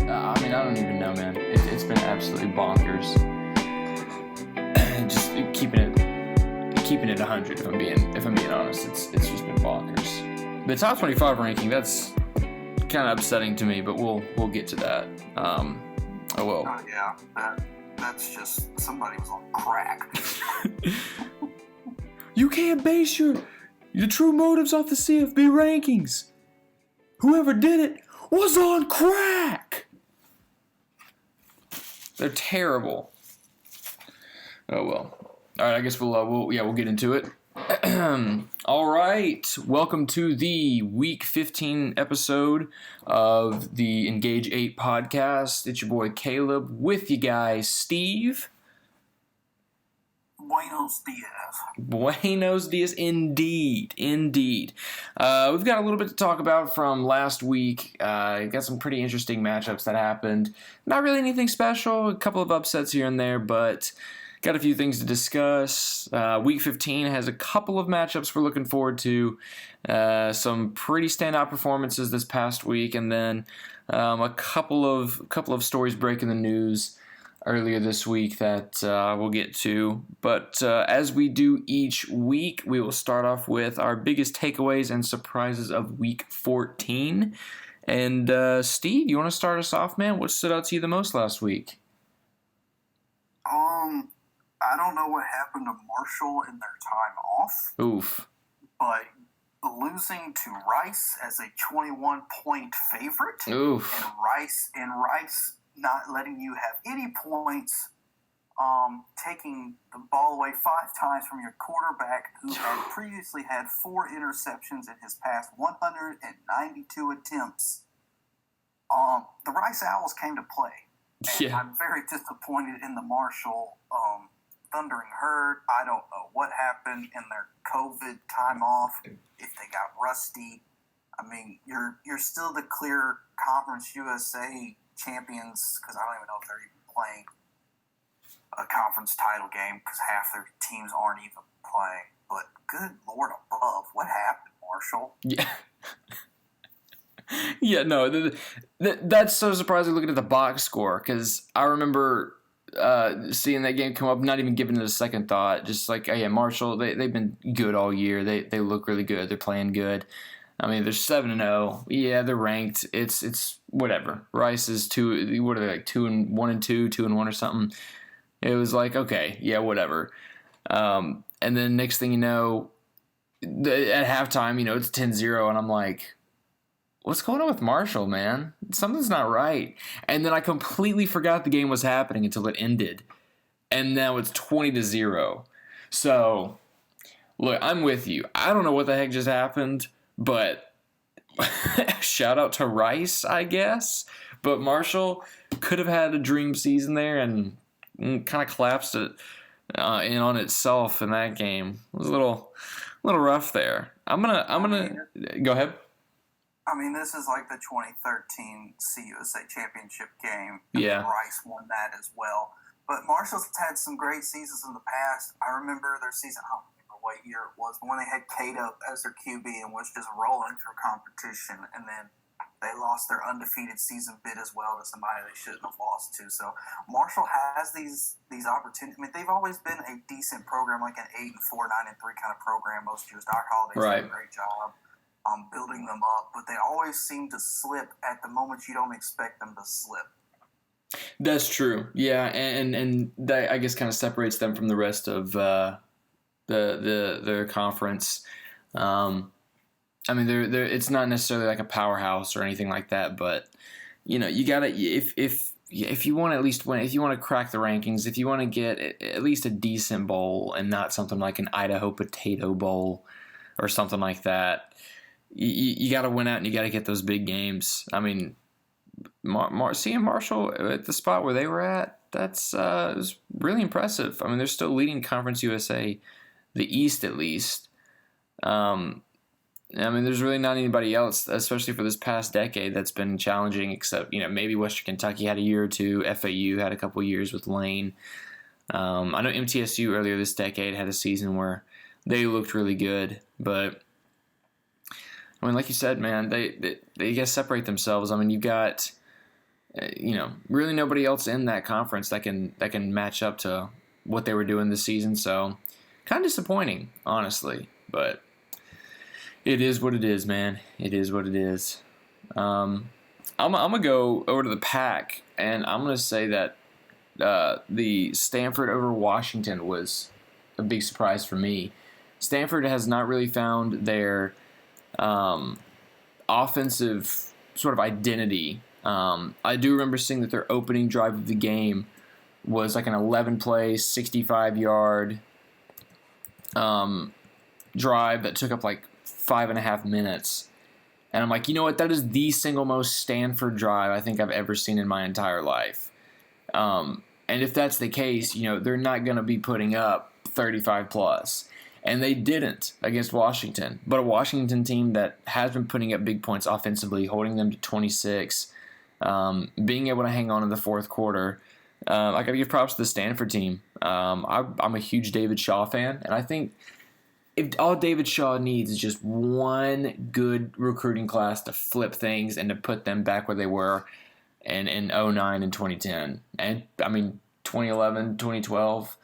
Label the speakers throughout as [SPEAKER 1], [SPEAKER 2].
[SPEAKER 1] I don't even know, man. It's been absolutely bonkers. Just keeping it 100. If I'm being honest, it's just been bonkers. The top 25 ranking, that's kind of upsetting to me, but we'll get to that. I will.
[SPEAKER 2] Yeah, that's just somebody was on crack.
[SPEAKER 1] You can't base your true motives off the CFB rankings. Whoever did it was on crack. They're terrible. Oh well. All right, I guess we'll get into it. All right, welcome to the Week 15 episode of the ENAGEG8 podcast. It's your boy Caleb with you guys, Steve.
[SPEAKER 2] Buenos dias.
[SPEAKER 1] Buenos dias, indeed. We've got a little bit to talk about from last week. Got some pretty interesting matchups that happened. Not really anything special, a couple of upsets here and there, but got a few things to discuss. Week 15 has a couple of matchups we're looking forward to. Some pretty standout performances this past week, and then a couple of stories breaking the news earlier this week that we'll get to. But as we do each week, we will start off with our biggest takeaways and surprises of Week 14. And Steve, you want to start us off, man? What stood out to you the most last week?
[SPEAKER 2] I don't know what happened to Marshall in their time off.
[SPEAKER 1] Oof.
[SPEAKER 2] But losing to Rice as a 21-point favorite.
[SPEAKER 1] Oof.
[SPEAKER 2] And Rice not letting you have any points, taking the ball away 5 times from your quarterback, who had previously had 4 interceptions in his past 192 attempts. The Rice Owls came to play. And
[SPEAKER 1] yeah.
[SPEAKER 2] I'm very disappointed in the Marshall Thundering Herd. I don't know what happened in their COVID time off, if they got rusty. I mean, you're still the clear Conference USA champions, because I don't even know if they're even playing a conference title game, because half their teams aren't even playing. But good Lord above, what happened, Marshall?
[SPEAKER 1] Yeah. Yeah, no, that's so surprising looking at the box score, because I remember seeing that game come up, not even giving it a second thought. Just like, oh yeah, Marshall, they've been good all year. They look really good. They're playing good. I mean, they're 7-0. Yeah, they're ranked. It's whatever. Rice is 2. What are they, like 2-1 and 2, 2-1 or something? It was like, okay, yeah, whatever. And then next thing you know, at halftime, it's 10-0, and I'm like, what's going on with Marshall, man? Something's not right. And then I completely forgot the game was happening until it ended, and now it's 20-0. So, look, I'm with you. I don't know what the heck just happened. But shout out to Rice, I guess. But Marshall could have had a dream season there and kind of collapsed it in on itself in that game. It was a little rough there. I'm gonna go ahead.
[SPEAKER 2] I mean, this is like the 2013 CUSA championship game.
[SPEAKER 1] Yeah.
[SPEAKER 2] Rice won that as well. But Marshall's had some great seasons in the past. I remember their season. I don't remember what year it was, but when they had Cato as their QB and was just rolling through competition, and then they lost their undefeated season bid as well to somebody they shouldn't have lost to. So Marshall has these opportunities. I mean, they've always been a decent program, like an 8-4, 9-3 kind of program most years. Doc Holliday's done a great job building them up, but they always seem to slip at the moment you don't expect them to slip.
[SPEAKER 1] That's true. Yeah, and that, I guess, kind of separates them from the rest of their conference. I mean, they're it's not necessarily like a powerhouse or anything like that, but you gotta, if you want to at least win, if you want to crack the rankings, if you want to get at least a decent bowl and not something like an Idaho Potato Bowl or something like that, you got to win out and you got to get those big games. I mean, seeing Marshall at the spot where they were at, that's was really impressive. I mean, they're still leading Conference USA, the East at least. I mean, there's really not anybody else, especially for this past decade, that's been challenging, except, maybe Western Kentucky had a year or two. FAU had a couple years with Lane. I know MTSU earlier this decade had a season where they looked really good. But, I mean, like you said, man, they got to separate themselves. I mean, you've got really nobody else in that conference that can match up to what they were doing this season. So kind of disappointing, honestly. But it is what it is, man. It is what it is. I'm gonna go over to the Pac, and I'm gonna say that the Stanford over Washington was a big surprise for me. Stanford has not really found their offensive sort of identity. I do remember seeing that their opening drive of the game was like an 11-play, 65-yard drive that took up like 5.5 minutes. And I'm like, you know what? That is the single most Stanford drive I think I've ever seen in my entire life. And if that's the case, they're not going to be putting up 35 plus. And they didn't against Washington. But a Washington team that has been putting up big points offensively, holding them to 26, being able to hang on in the fourth quarter. I got to give props to the Stanford team. I'm a huge David Shaw fan, and I think if all David Shaw needs is just one good recruiting class to flip things and to put them back where they were in 2009 and 2010. And, 2011, 2012,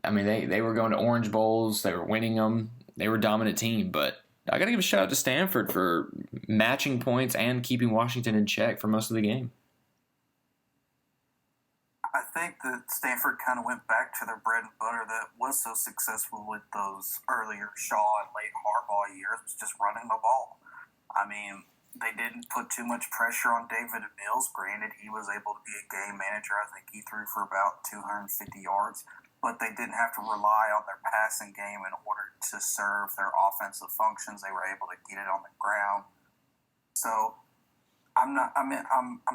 [SPEAKER 1] they were going to Orange Bowls. They were winning them. They were a dominant team. But I got to give a shout out to Stanford for matching points and keeping Washington in check for most of the game.
[SPEAKER 2] I think that Stanford kind of went back to their bread and butter that was so successful with those earlier Shaw and late Harbaugh years, just running the ball. They didn't put too much pressure on David Mills. Granted, he was able to be a game manager. I think he threw for about 250 yards, but they didn't have to rely on their passing game in order to serve their offensive functions. They were able to get it on the ground. So I'm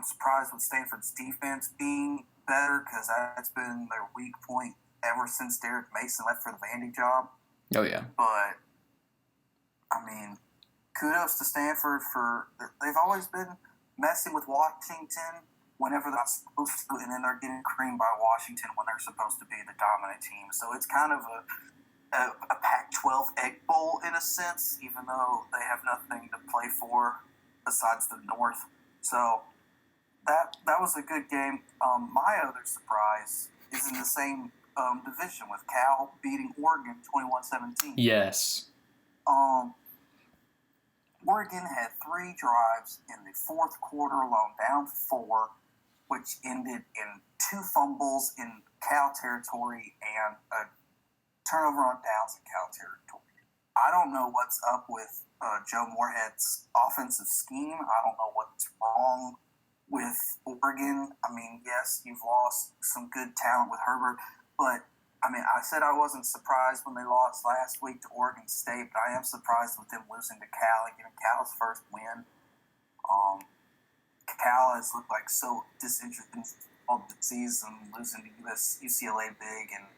[SPEAKER 2] surprised with Stanford's defense being better because that's been their weak point ever since Derek Mason left for the Vandy job.
[SPEAKER 1] Oh, yeah.
[SPEAKER 2] But, kudos to Stanford they've always been messing with Washington whenever they're not supposed to, and then they're getting creamed by Washington when they're supposed to be the dominant team. So it's kind of a Pac-12 egg bowl in a sense, even though they have nothing to play for besides the North. So that was a good game. My other surprise is in the same division with Cal beating Oregon 21-17.
[SPEAKER 1] Yes.
[SPEAKER 2] Oregon had 3 drives in the fourth quarter alone, down 4, which ended in 2 fumbles in Cal territory and a turnover on downs in Cal territory. I don't know what's up with Joe Moorhead's offensive scheme. I don't know what's wrong with Oregon. Yes, you've lost some good talent with Herbert, but I said I wasn't surprised when they lost last week to Oregon State, but I am surprised with them losing to Cal and getting Cal's first win. Cal has looked like so disinterested all the season, losing to UCLA big, and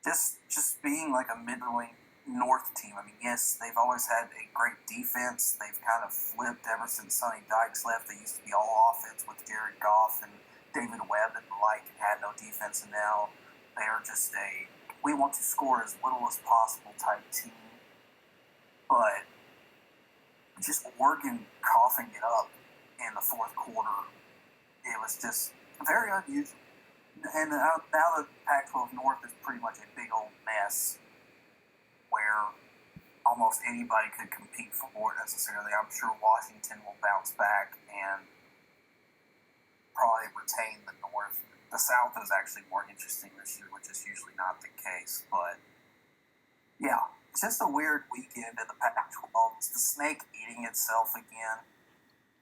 [SPEAKER 2] just being like a middling North team. Yes, they've always had a great defense. They've kind of flipped ever since Sonny Dykes left. They used to be all offense with Jared Goff and David Webb and the like, and had no defense, and now they are just we want to score as little as possible type team. But just Oregon coughing it up in the fourth quarter, it was just very unusual. And now the Pac-12 North is pretty much a big old mess where almost anybody could compete for it necessarily. I'm sure Washington will bounce back and probably retain the North. The South is actually more interesting this year, which is usually not the case. But, yeah, it's just a weird weekend in the Pac-12. It's the snake eating itself again.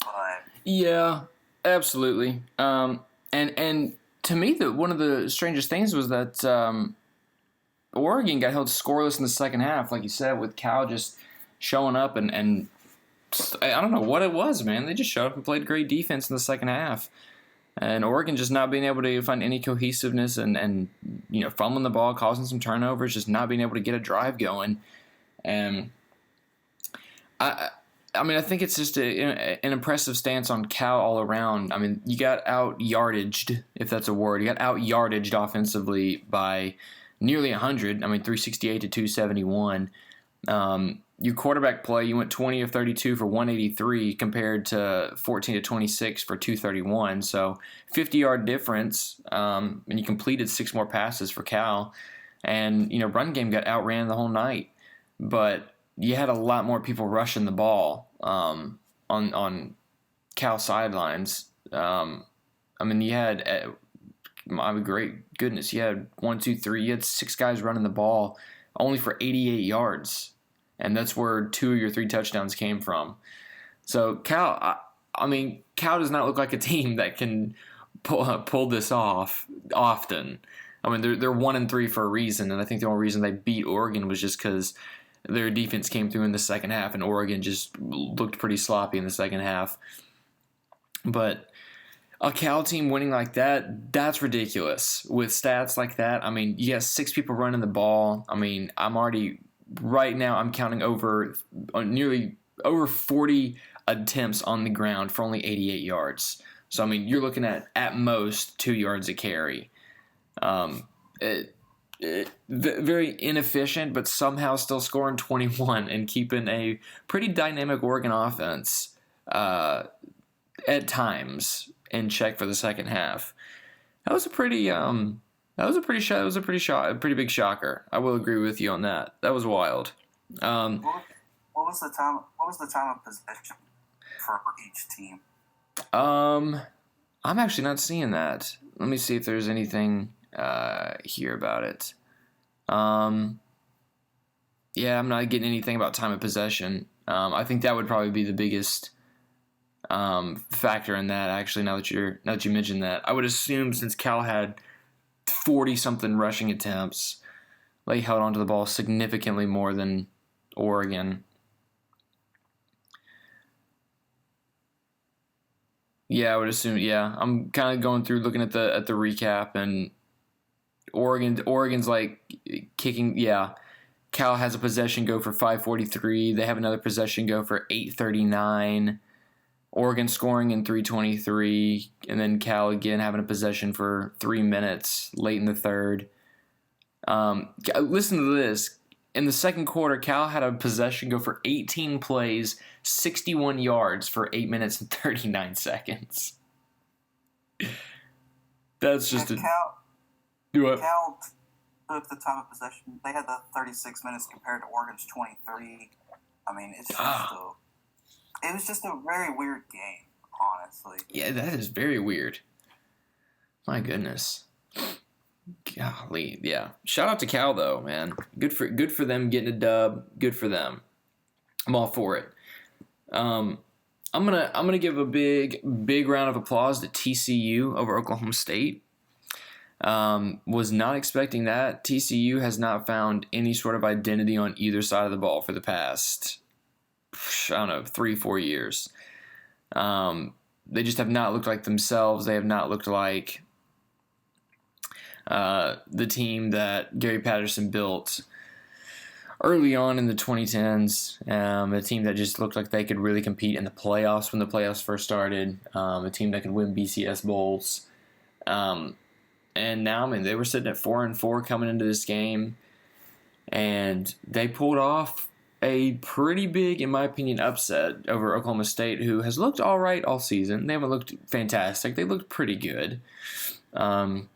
[SPEAKER 2] But
[SPEAKER 1] yeah, absolutely. And to me, one of the strangest things was that Oregon got held scoreless in the second half, like you said, with Cal just showing up and I don't know what it was, man. They just showed up and played great defense in the second half. And Oregon just not being able to find any cohesiveness and fumbling the ball, causing some turnovers, just not being able to get a drive going. And I think it's just an impressive stance on Cal all around. You got out-yardaged, if that's a word. You got out-yardaged offensively by nearly 100. 368 to 271. your quarterback play, you went 20 of 32 for 183 compared to 14 to 26 for 231. So 50-yard difference, and you completed 6 more passes for Cal. And, run game got outran the whole night. But you had a lot more people rushing the ball on Cal sidelines. You had, great goodness, you had 1, 2, 3, you had 6 guys running the ball only for 88 yards. And that's where 2 of your 3 touchdowns came from. So Cal does not look like a team that can pull this off often. They're 1-3 for a reason, and I think the only reason they beat Oregon was just because their defense came through in the second half, and Oregon just looked pretty sloppy in the second half. But a Cal team winning like that, that's ridiculous. With stats like that, you got 6 people running the ball. Right now, I'm counting nearly over 40 attempts on the ground for only 88 yards. So, you're looking at most 2 yards a carry. Very inefficient, but somehow still scoring 21 and keeping a pretty dynamic Oregon offense at times in check for the second half. That was a pretty big shocker. I will agree with you on that. That was wild.
[SPEAKER 2] What was the time? What was the time of possession for each team?
[SPEAKER 1] I'm actually not seeing that. Let me see if there's anything here about it. Yeah, I'm not getting anything about time of possession. I think that would probably be the biggest factor in that. Actually, now that you mentioned that, I would assume since Cal had 40-something rushing attempts, they held onto the ball significantly more than Oregon. Yeah, I would assume. Yeah, I'm kind of going through looking at the recap, and Oregon's like kicking. Yeah, Cal has a possession go for 543. They have another possession go for 839. Oregon scoring in 323, and then Cal again having a possession for 3 minutes late in the third. Listen to this. In the second quarter, Cal had a possession go for 18 plays, 61 yards for 8 minutes and 39 seconds. That's just
[SPEAKER 2] Cal took the time of possession. They had the 36 minutes compared to Oregon's 23. It's just it was just a very weird game, honestly.
[SPEAKER 1] Yeah, that is very weird. My goodness. Golly, yeah. Shout out to Cal though, man. Good for them getting a dub. Good for them. I'm all for it. I'm gonna give a big round of applause to TCU over Oklahoma State. Was not expecting that. TCU has not found any sort of identity on either side of the ball for the past 3-4 years. They just have not looked like themselves. They have not looked like the team that Gary Patterson built early on in the 2010s. A team that just looked like they could really compete in the playoffs when the playoffs first started. A team that could win BCS bowls. And now, they were sitting at 4-4 coming into this game, and they pulled off a pretty big, in my opinion, upset over Oklahoma State, who has looked all right all season. They haven't looked fantastic. They looked pretty good. But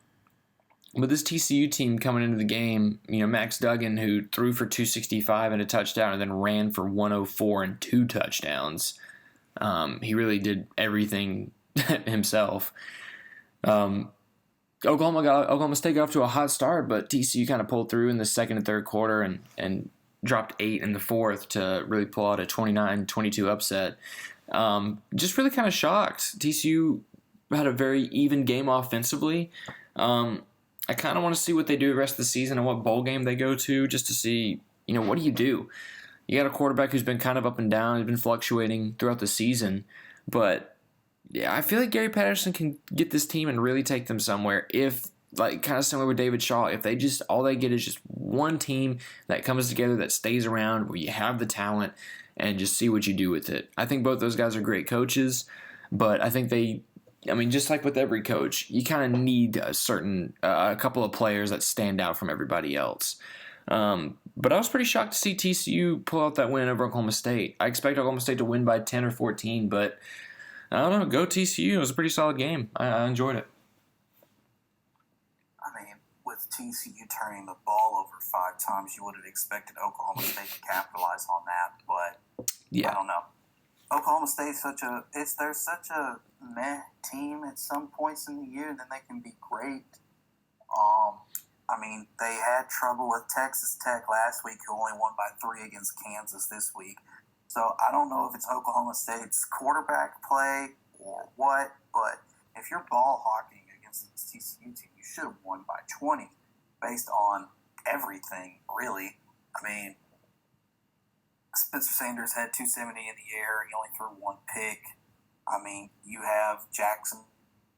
[SPEAKER 1] this TCU team coming into the game, Max Duggan, who threw for 265 and a touchdown and then ran for 104 and 2 touchdowns. He really did everything himself. Oklahoma State got off to a hot start, but TCU kind of pulled through in the second and third quarter and dropped 8 in the fourth to really pull out a 29-22 upset. Just really kind of shocked. TCU had a very even game offensively. I kind of want to see what they do the rest of the season and what bowl game they go to, just to see, what do you do? You got a quarterback who's been kind of up and down, he's been fluctuating throughout the season, but yeah, I feel like Gary Patterson can get this team and really take them somewhere if, kind of similar with David Shaw, if they just, all they get is just one team that comes together, that stays around, where you have the talent, and just see what you do with it. I think both those guys are great coaches, but I think just like with every coach, you kind of need a couple of players that stand out from everybody else. But I was pretty shocked to see TCU pull out that win over Oklahoma State. I expect Oklahoma State to win by 10 or 14, but I don't know. Go TCU. It was a pretty solid game. I enjoyed it.
[SPEAKER 2] I mean, with TCU turning the ball over 5 times, you would have expected Oklahoma State to capitalize on that, but
[SPEAKER 1] yeah.
[SPEAKER 2] I don't know. Oklahoma State's they're such a meh team at some points in the year, and then they can be great. I mean, they had trouble with Texas Tech last week, who only won by 3 against Kansas this week. So I don't know if it's Oklahoma State's quarterback play or what, but if you're ball hawking against this TCU team, you should have won by 20 based on everything, really. I mean, Spencer Sanders had 270 in the air. He only threw 1 pick. I mean, you have Jackson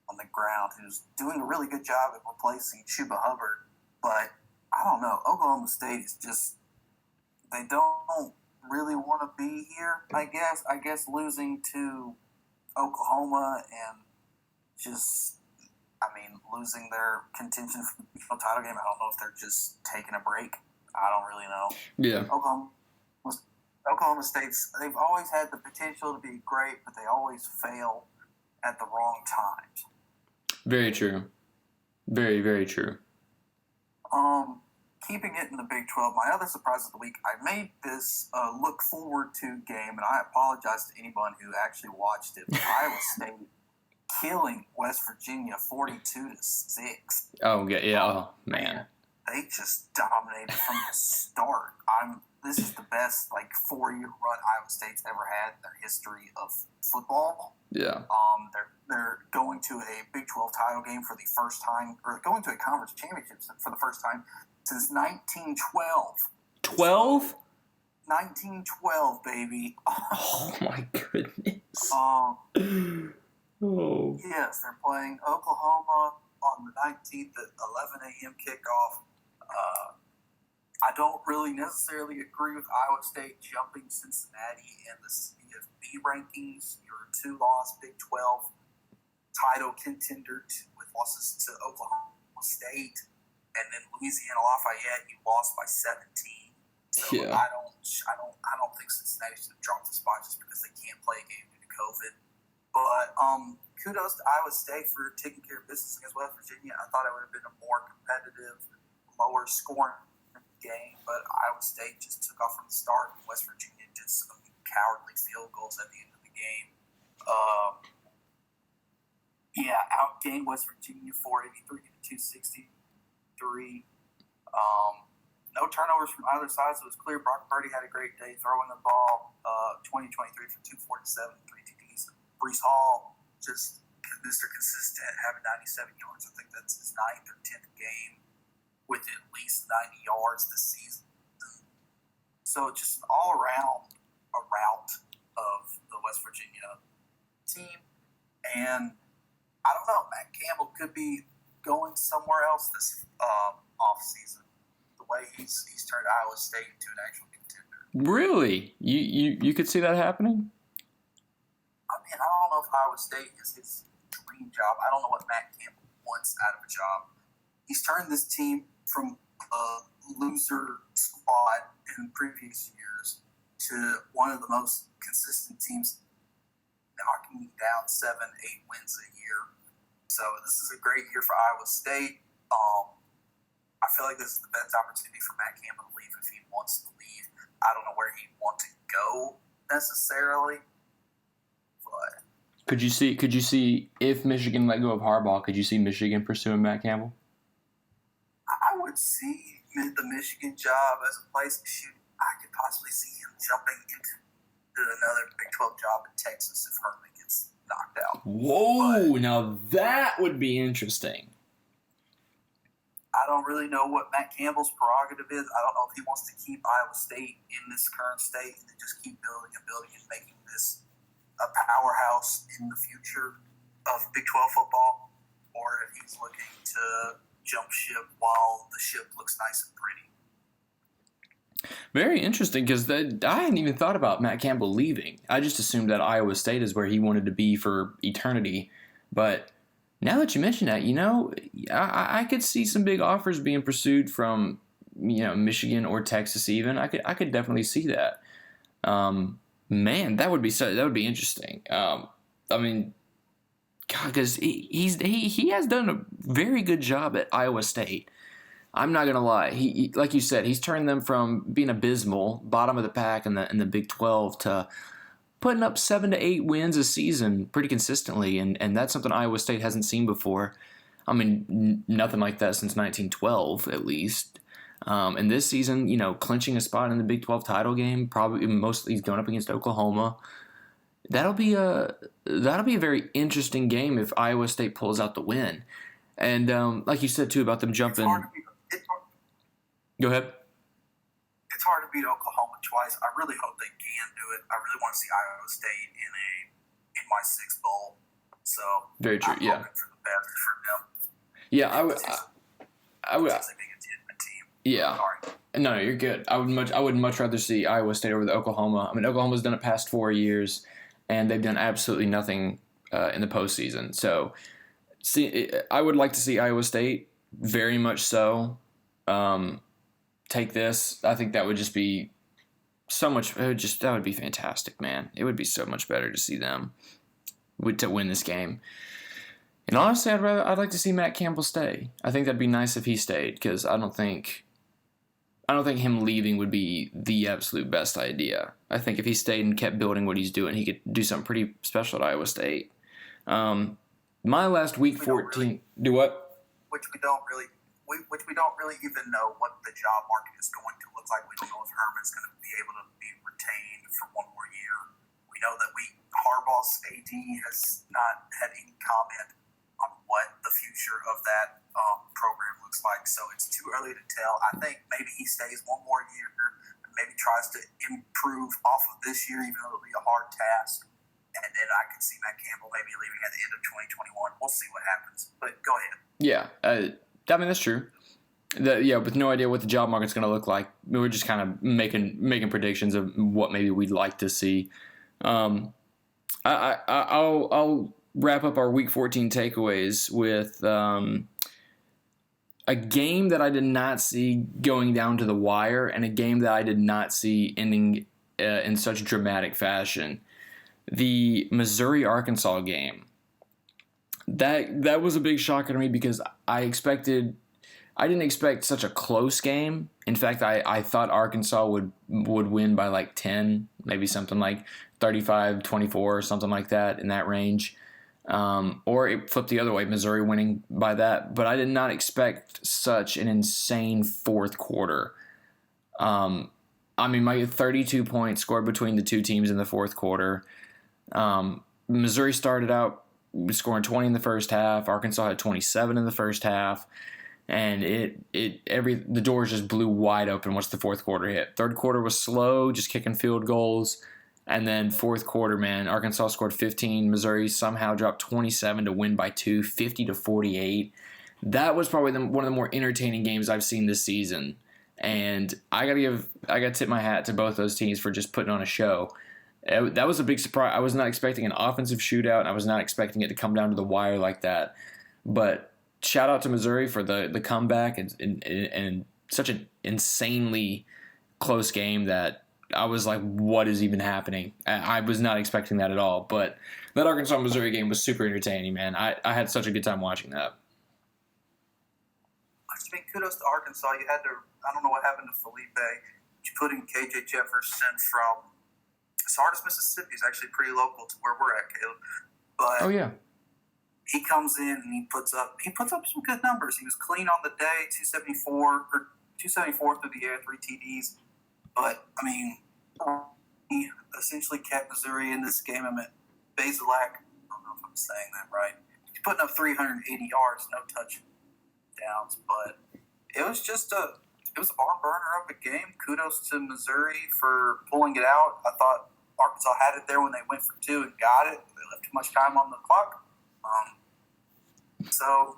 [SPEAKER 2] on the ground who's doing a really good job at replacing Chuba Hubbard. But I don't know. Oklahoma State is just – they don't really want to be here, I guess. I guess losing to Oklahoma and just – I mean, losing their contention for the title game, I don't know if they're just taking a break. I don't really know.
[SPEAKER 1] Yeah.
[SPEAKER 2] Oklahoma State's, they've always had the potential to be great, but they always fail at the wrong times.
[SPEAKER 1] Very true. Very, very true.
[SPEAKER 2] Keeping it in the Big 12, my other surprise of the week, I made this look forward to game, and I apologize to anyone who actually watched it. Iowa State killing West Virginia 42-6.
[SPEAKER 1] Oh, yeah. Oh, man.
[SPEAKER 2] They just dominated from the start. This is the best 4-year run Iowa State's ever had in their history of football.
[SPEAKER 1] Yeah.
[SPEAKER 2] They're going to a Big 12 title game for the first time, or going to a conference championship for the first time since 1912.
[SPEAKER 1] 12?
[SPEAKER 2] 1912, baby.
[SPEAKER 1] Oh my goodness.
[SPEAKER 2] Yes, they're playing Oklahoma on the 19th at 11 a.m. kickoff. I don't really necessarily agree with Iowa State jumping Cincinnati in the CFB rankings. You're a 2-loss Big 12 title contender with losses to Oklahoma State, and then Louisiana Lafayette. You lost by 17. So
[SPEAKER 1] yeah.
[SPEAKER 2] I don't think Cincinnati should have dropped the spot just because they can't play a game due to COVID. But kudos to Iowa State for taking care of business against West Virginia. I thought it would have been a more competitive, lower scoring game, but Iowa State just took off from the start, and West Virginia did some cowardly field goals at the end of the game. Outgained West Virginia 483 to 263. No turnovers from either side, so it was clear Brock Purdy had a great day throwing the ball. 2023 for 247, 3 TDs. Breece Hall, just Mr. Consistent, having 97 yards. I think that's his 9th or 10th game with at least 90 yards this season. So just all around a rout of the West Virginia team. And I don't know, Matt Campbell could be going somewhere else this offseason. The way he's turned Iowa State into an actual contender.
[SPEAKER 1] Really? You could see that happening?
[SPEAKER 2] I mean, I don't know if Iowa State is his dream job. I don't know what Matt Campbell wants out of a job. He's turned this team from a loser squad in previous years to one of the most consistent teams, knocking down 7-8 wins a year. So this is a great year for Iowa State. I feel like this is the best opportunity for Matt Campbell to leave if he wants to leave. I don't know where he'd want to go necessarily, but
[SPEAKER 1] could you see if Michigan let go of Harbaugh? Could you see Michigan pursuing Matt Campbell?
[SPEAKER 2] I would see the Michigan job as a place to shoot. I could possibly see him jumping into another Big 12 job in Texas if Herman gets knocked out.
[SPEAKER 1] Whoa, now that would be interesting.
[SPEAKER 2] I don't really know what Matt Campbell's prerogative is. I don't know if he wants to keep Iowa State in this current state and then just keep building and making this a powerhouse in the future of Big 12 football, or if he's looking to jump ship while the ship looks nice and pretty.
[SPEAKER 1] Very interesting, because I hadn't even thought about Matt Campbell leaving. I just assumed that Iowa State is where he wanted to be for eternity. But now that you mention that, I could see some big offers being pursued from Michigan or Texas even. I could definitely see that. Man, that would be interesting. I mean, God, because he has done a very good job at Iowa State. I'm not gonna lie. He like you said, he's turned them from being abysmal, bottom of the pack in the Big 12, to putting up 7 to 8 wins a season pretty consistently, and that's something Iowa State hasn't seen before. I mean, nothing like that since 1912, at least. And this season, clinching a spot in the Big 12 title game, probably mostly he's going up against Oklahoma. That'll be a very interesting game if Iowa State pulls out the win. And like you said too about them jumping. Go ahead.
[SPEAKER 2] It's hard to beat Oklahoma twice. I really hope they can do it. I really want to see Iowa State in my sixth bowl. So
[SPEAKER 1] very true.
[SPEAKER 2] I'm
[SPEAKER 1] yeah.
[SPEAKER 2] hoping for the best for them.
[SPEAKER 1] Yeah, I would. Yeah.
[SPEAKER 2] Sorry.
[SPEAKER 1] No, you're good. I would much rather see Iowa State over the Oklahoma. I mean, Oklahoma's done it past 4 years, and they've done absolutely nothing in the postseason. So, I would like to see Iowa State very much so take this. I think that would just be so much. That would be fantastic, man. It would be so much better to see them to win this game. And honestly, I'd like to see Matt Campbell stay. I think that'd be nice if he stayed, because I don't think him leaving would be the absolute best idea. I think if he stayed and kept building what he's doing, he could do something pretty special at Iowa State. My last week 14. Do what?
[SPEAKER 2] Which we don't really even know what the job market is going to look like. We don't know if Herman's going to be able to be retained for one more year. We know that Harbaugh's AD has not had any comment on what the future of that program looks like. So it's too early to tell. I think maybe he stays one more year and maybe tries to improve off of this year, even though it'll be a hard task. And then I can see Matt Campbell maybe leaving at the end of 2021. We'll see what happens. But go ahead. Yeah,
[SPEAKER 1] I mean, that's true. With no idea what the job market's going to look like, we're just kind of making predictions of what maybe we'd like to see. I'll wrap up our Week 14 takeaways with a game that I did not see going down to the wire, and a game that I did not see ending in such dramatic fashion. The Missouri-Arkansas game. That was a big shocker to me, because I didn't expect such a close game. In fact, I thought Arkansas would win by like 10, maybe something like 35-24 or something like that, in that range. Or it flipped the other way, Missouri winning by that. But I did not expect such an insane fourth quarter. My 32 points scored between the two teams in the fourth quarter. Missouri started out scoring 20 in the first half. Arkansas had 27 in the first half. And the doors just blew wide open once the fourth quarter hit. Third quarter was slow, just kicking field goals. And then fourth quarter, man, Arkansas scored 15. Missouri somehow dropped 27 to win by 2, 50-48. That was probably one of the more entertaining games I've seen this season. And I gotta tip my hat to both those teams for just putting on a show. That was a big surprise. I was not expecting an offensive shootout, and I was not expecting it to come down to the wire like that. But shout out to Missouri for the comeback and such an insanely close game that I was like, what is even happening? I was not expecting that at all. But that Arkansas-Missouri game was super entertaining, man. I had such a good time watching that.
[SPEAKER 2] I mean, kudos to Arkansas. I don't know what happened to Felipe. You put in KJ Jefferson from Sardis, Mississippi. Is actually pretty local to where we're at, Caleb. But
[SPEAKER 1] oh, yeah.
[SPEAKER 2] He comes in and he puts up some good numbers. He was clean on the day, 274 through the air, 3 TDs. But I mean, he essentially kept Missouri in this game. I mean, Bazelak, I don't know if I'm saying that right. He's putting up 380 yards, no touchdowns, but it was a barn burner of a game. Kudos to Missouri for pulling it out. I thought Arkansas had it there when they went for 2 and got it. They left too much time on the clock. So,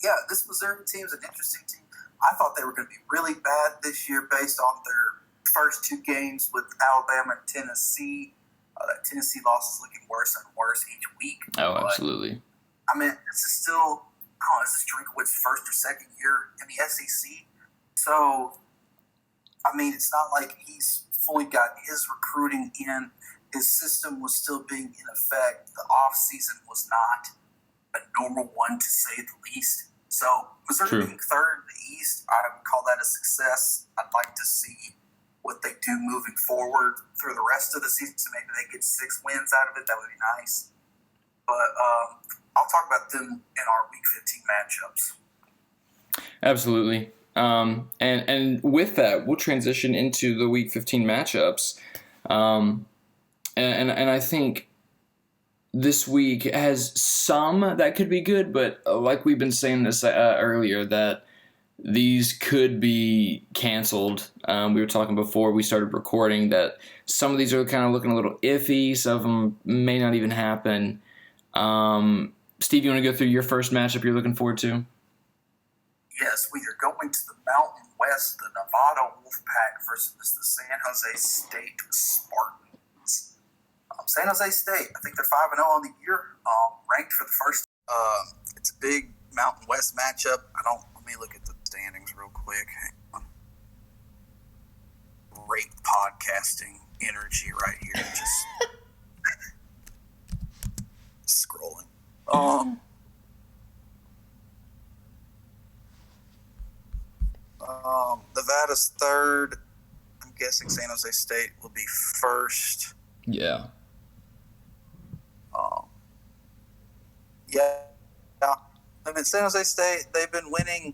[SPEAKER 2] yeah, this Missouri team is an interesting team. I thought they were going to be really bad this year based on their first 2 games with Alabama and Tennessee. That Tennessee loss is looking worse and worse each week.
[SPEAKER 1] Oh, absolutely.
[SPEAKER 2] I mean, this is Drinkwitz' first or second year in the SEC. So I mean, it's not like he's fully got his recruiting in. His system was still being in effect. The off season was not a normal one, to say the least. So Missouri being third in the East, I would call that a success. I'd like to see what they do moving forward through the rest of the season. Maybe they get 6 wins out of it. That would be nice. But I'll talk about them in our Week 15 matchups.
[SPEAKER 1] Absolutely. And with that, we'll transition into the Week 15 matchups. And I think this week has some that could be good, but like we've been saying this earlier, that these could be canceled. We were talking before we started recording that some of these are kind of looking a little iffy. Some of them may not even happen. Steve, you want to go through your first matchup you're looking forward to?
[SPEAKER 2] Yes, we are going to the Mountain West, the Nevada Wolfpack versus the San Jose State Spartans. San Jose State, I think they're 5-0 on the year, ranked for the first. It's a big Mountain West matchup. Let me look at the standings real quick. Hang on. Great podcasting energy right here. Just scrolling. Nevada's third. I'm guessing San Jose State will be first.
[SPEAKER 1] Yeah.
[SPEAKER 2] Yeah. I mean, San Jose State, they've been winning,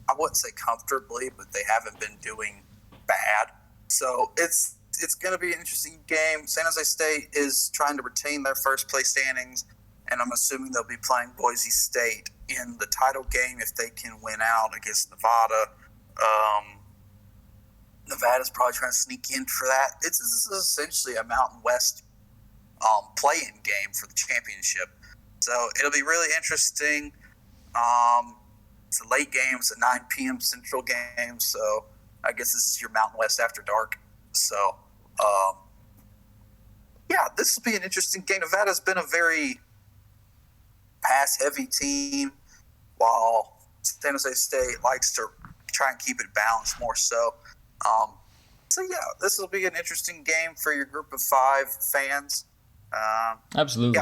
[SPEAKER 2] I wouldn't say comfortably, but they haven't been doing bad. So it's going to be an interesting game. San Jose State is trying to retain their first place standings, and I'm assuming they'll be playing Boise State in the title game if they can win out against Nevada. Nevada's probably trying to sneak in for that. This is essentially a Mountain West play-in game for the championship. So it'll be really interesting. It's a late game. It's a 9 p.m. Central game. So I guess this is your Mountain West after dark. So, this will be an interesting game. Nevada's been a very pass-heavy team, while San Jose State likes to try and keep it balanced more so. This will be an interesting game for your group of 5 fans.
[SPEAKER 1] Absolutely.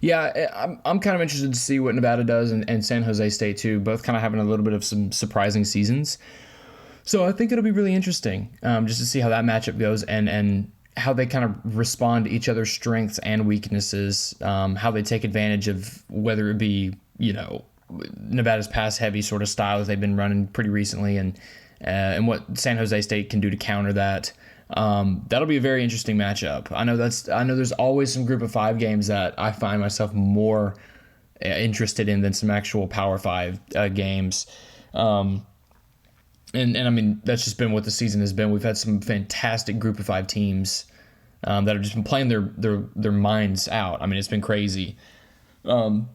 [SPEAKER 1] Yeah, I'm kind of interested to see what Nevada does and San Jose State too, both kind of having a little bit of some surprising seasons. So I think it'll be really interesting just to see how that matchup goes and how they kind of respond to each other's strengths and weaknesses, how they take advantage of whether it be, Nevada's pass-heavy sort of style that they've been running pretty recently and what San Jose State can do to counter that. That'll be a very interesting matchup. I know there's always some group of 5 games that I find myself more interested in than some actual Power 5 games. And I mean, that's just been what the season has been. We've had some fantastic group of 5 teams that have just been playing their minds out. I mean, it's been crazy. I'm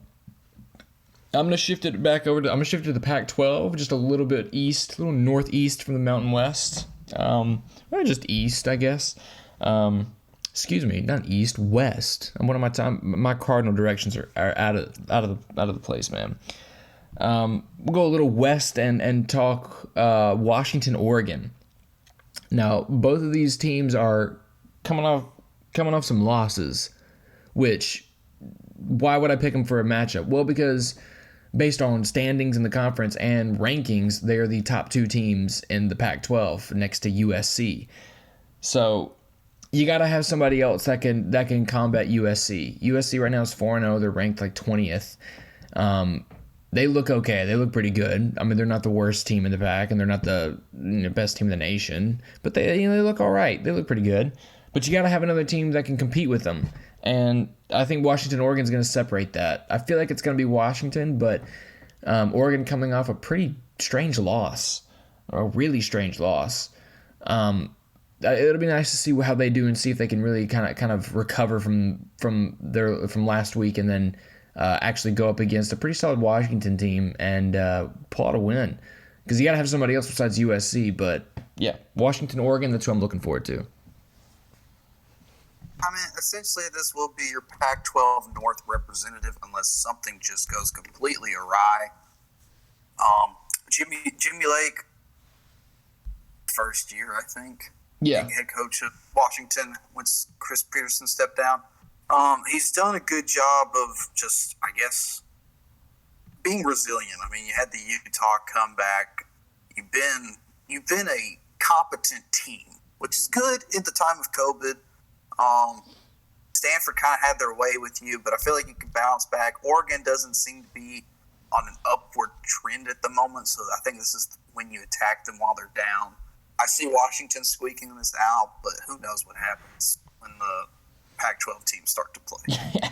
[SPEAKER 1] gonna shift it to the Pac-12, just a little bit east, a little northeast from the Mountain West. Just east, I guess. Excuse me, not east, west. What am I time? My cardinal directions are out of the place, man. We'll go a little west and talk Washington, Oregon. Now, both of these teams are coming off some losses, which why would I pick them for a matchup? Well, because based on standings in the conference and rankings, they are the top 2 teams in the Pac-12 next to USC. So you got to have somebody else that can combat USC. USC right now is 4-0. They're ranked like 20th. They look okay. They look pretty good. I mean, they're not the worst team in the pack, and they're not the best team in the nation. But they look all right. They look pretty good. But you got to have another team that can compete with them. And I think Washington, Oregon's going to separate that. I feel like it's going to be Washington, but Oregon coming off a pretty strange loss, or a really strange loss. It'll be nice to see how they do and see if they can really kind of recover from last week and then actually go up against a pretty solid Washington team and pull out a win. Because you got to have somebody else besides USC. But yeah, Washington, Oregon, that's who I'm looking forward to.
[SPEAKER 2] I mean, essentially, this will be your Pac-12 North representative unless something just goes completely awry. Jimmy Lake, first year, I think.
[SPEAKER 1] Yeah.
[SPEAKER 2] Being head coach of Washington once Chris Peterson stepped down. He's done a good job of just, I guess, being resilient. I mean, you had the Utah comeback. You've been a competent team, which is good at the time of COVID. Stanford kind of had their way with you, but I feel like you can bounce back. Oregon doesn't seem to be on an upward trend at the moment, so I think this is when you attack them while they're down. I see Washington squeaking this out, but who knows what happens when the Pac-12 teams start to play.
[SPEAKER 1] Yeah,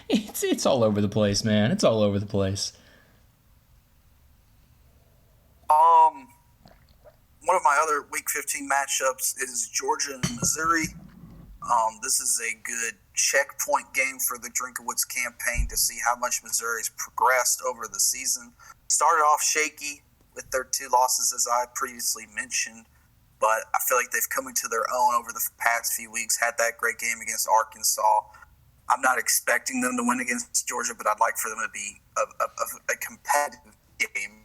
[SPEAKER 1] it's all over the place, man. It's all over the place.
[SPEAKER 2] One of my other Week 15 matchups is Georgia and Missouri. This is a good checkpoint game for the Drinkowitz campaign to see how much Missouri's progressed over the season. Started off shaky with their 2 losses, as I previously mentioned, but I feel like they've come into their own over the past few weeks, had that great game against Arkansas. I'm not expecting them to win against Georgia, but I'd like for them to be a competitive game,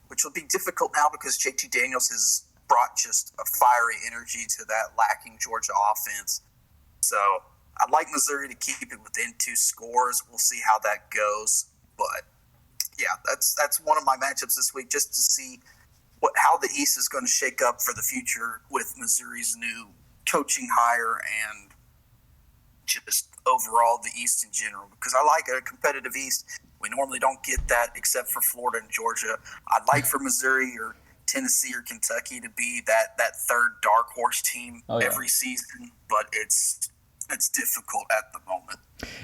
[SPEAKER 2] which will be difficult now because JT Daniels has brought just a fiery energy to that lacking Georgia offense. So I'd like Missouri to keep it within 2 scores. We'll see how that goes. But, yeah, that's one of my matchups this week, just to see how the East is going to shake up for the future with Missouri's new coaching hire and just overall the East in general. Because I like a competitive East. We normally don't get that except for Florida and Georgia. I'd like for Missouri or Tennessee or Kentucky to be that third dark horse team every season, but it's difficult at the moment.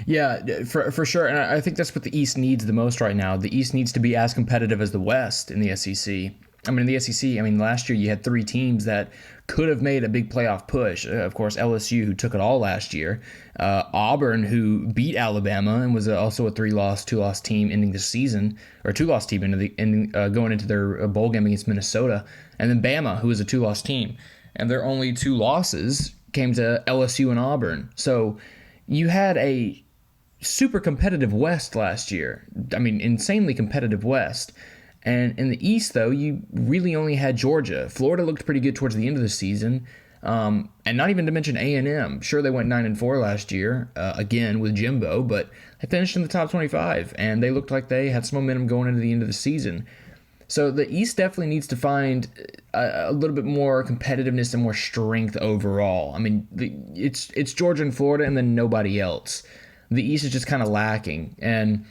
[SPEAKER 1] Yeah, for sure. And I think that's what the East needs the most right now. The East needs to be as competitive as the West in the SEC. In the SEC, last year you had 3 teams that could have made a big playoff push. Of course, LSU, who took it all last year. Auburn, who beat Alabama and was also a 2-loss team ending the season, or 2-loss team going into their bowl game against Minnesota. And then Bama, who was a 2-loss team. And their only 2 losses came to LSU and Auburn. So you had a super competitive West last year. Insanely competitive West. And in the East, though, you really only had Georgia. Florida looked pretty good towards the end of the season, and not even to mention A&M. Sure, they went 9-4 last year, again with Jimbo, but they finished in the top 25, and they looked like they had some momentum going into the end of the season. So the East definitely needs to find a little bit more competitiveness and more strength overall. It's Georgia and Florida, and then nobody else. The East is just kind of lacking, and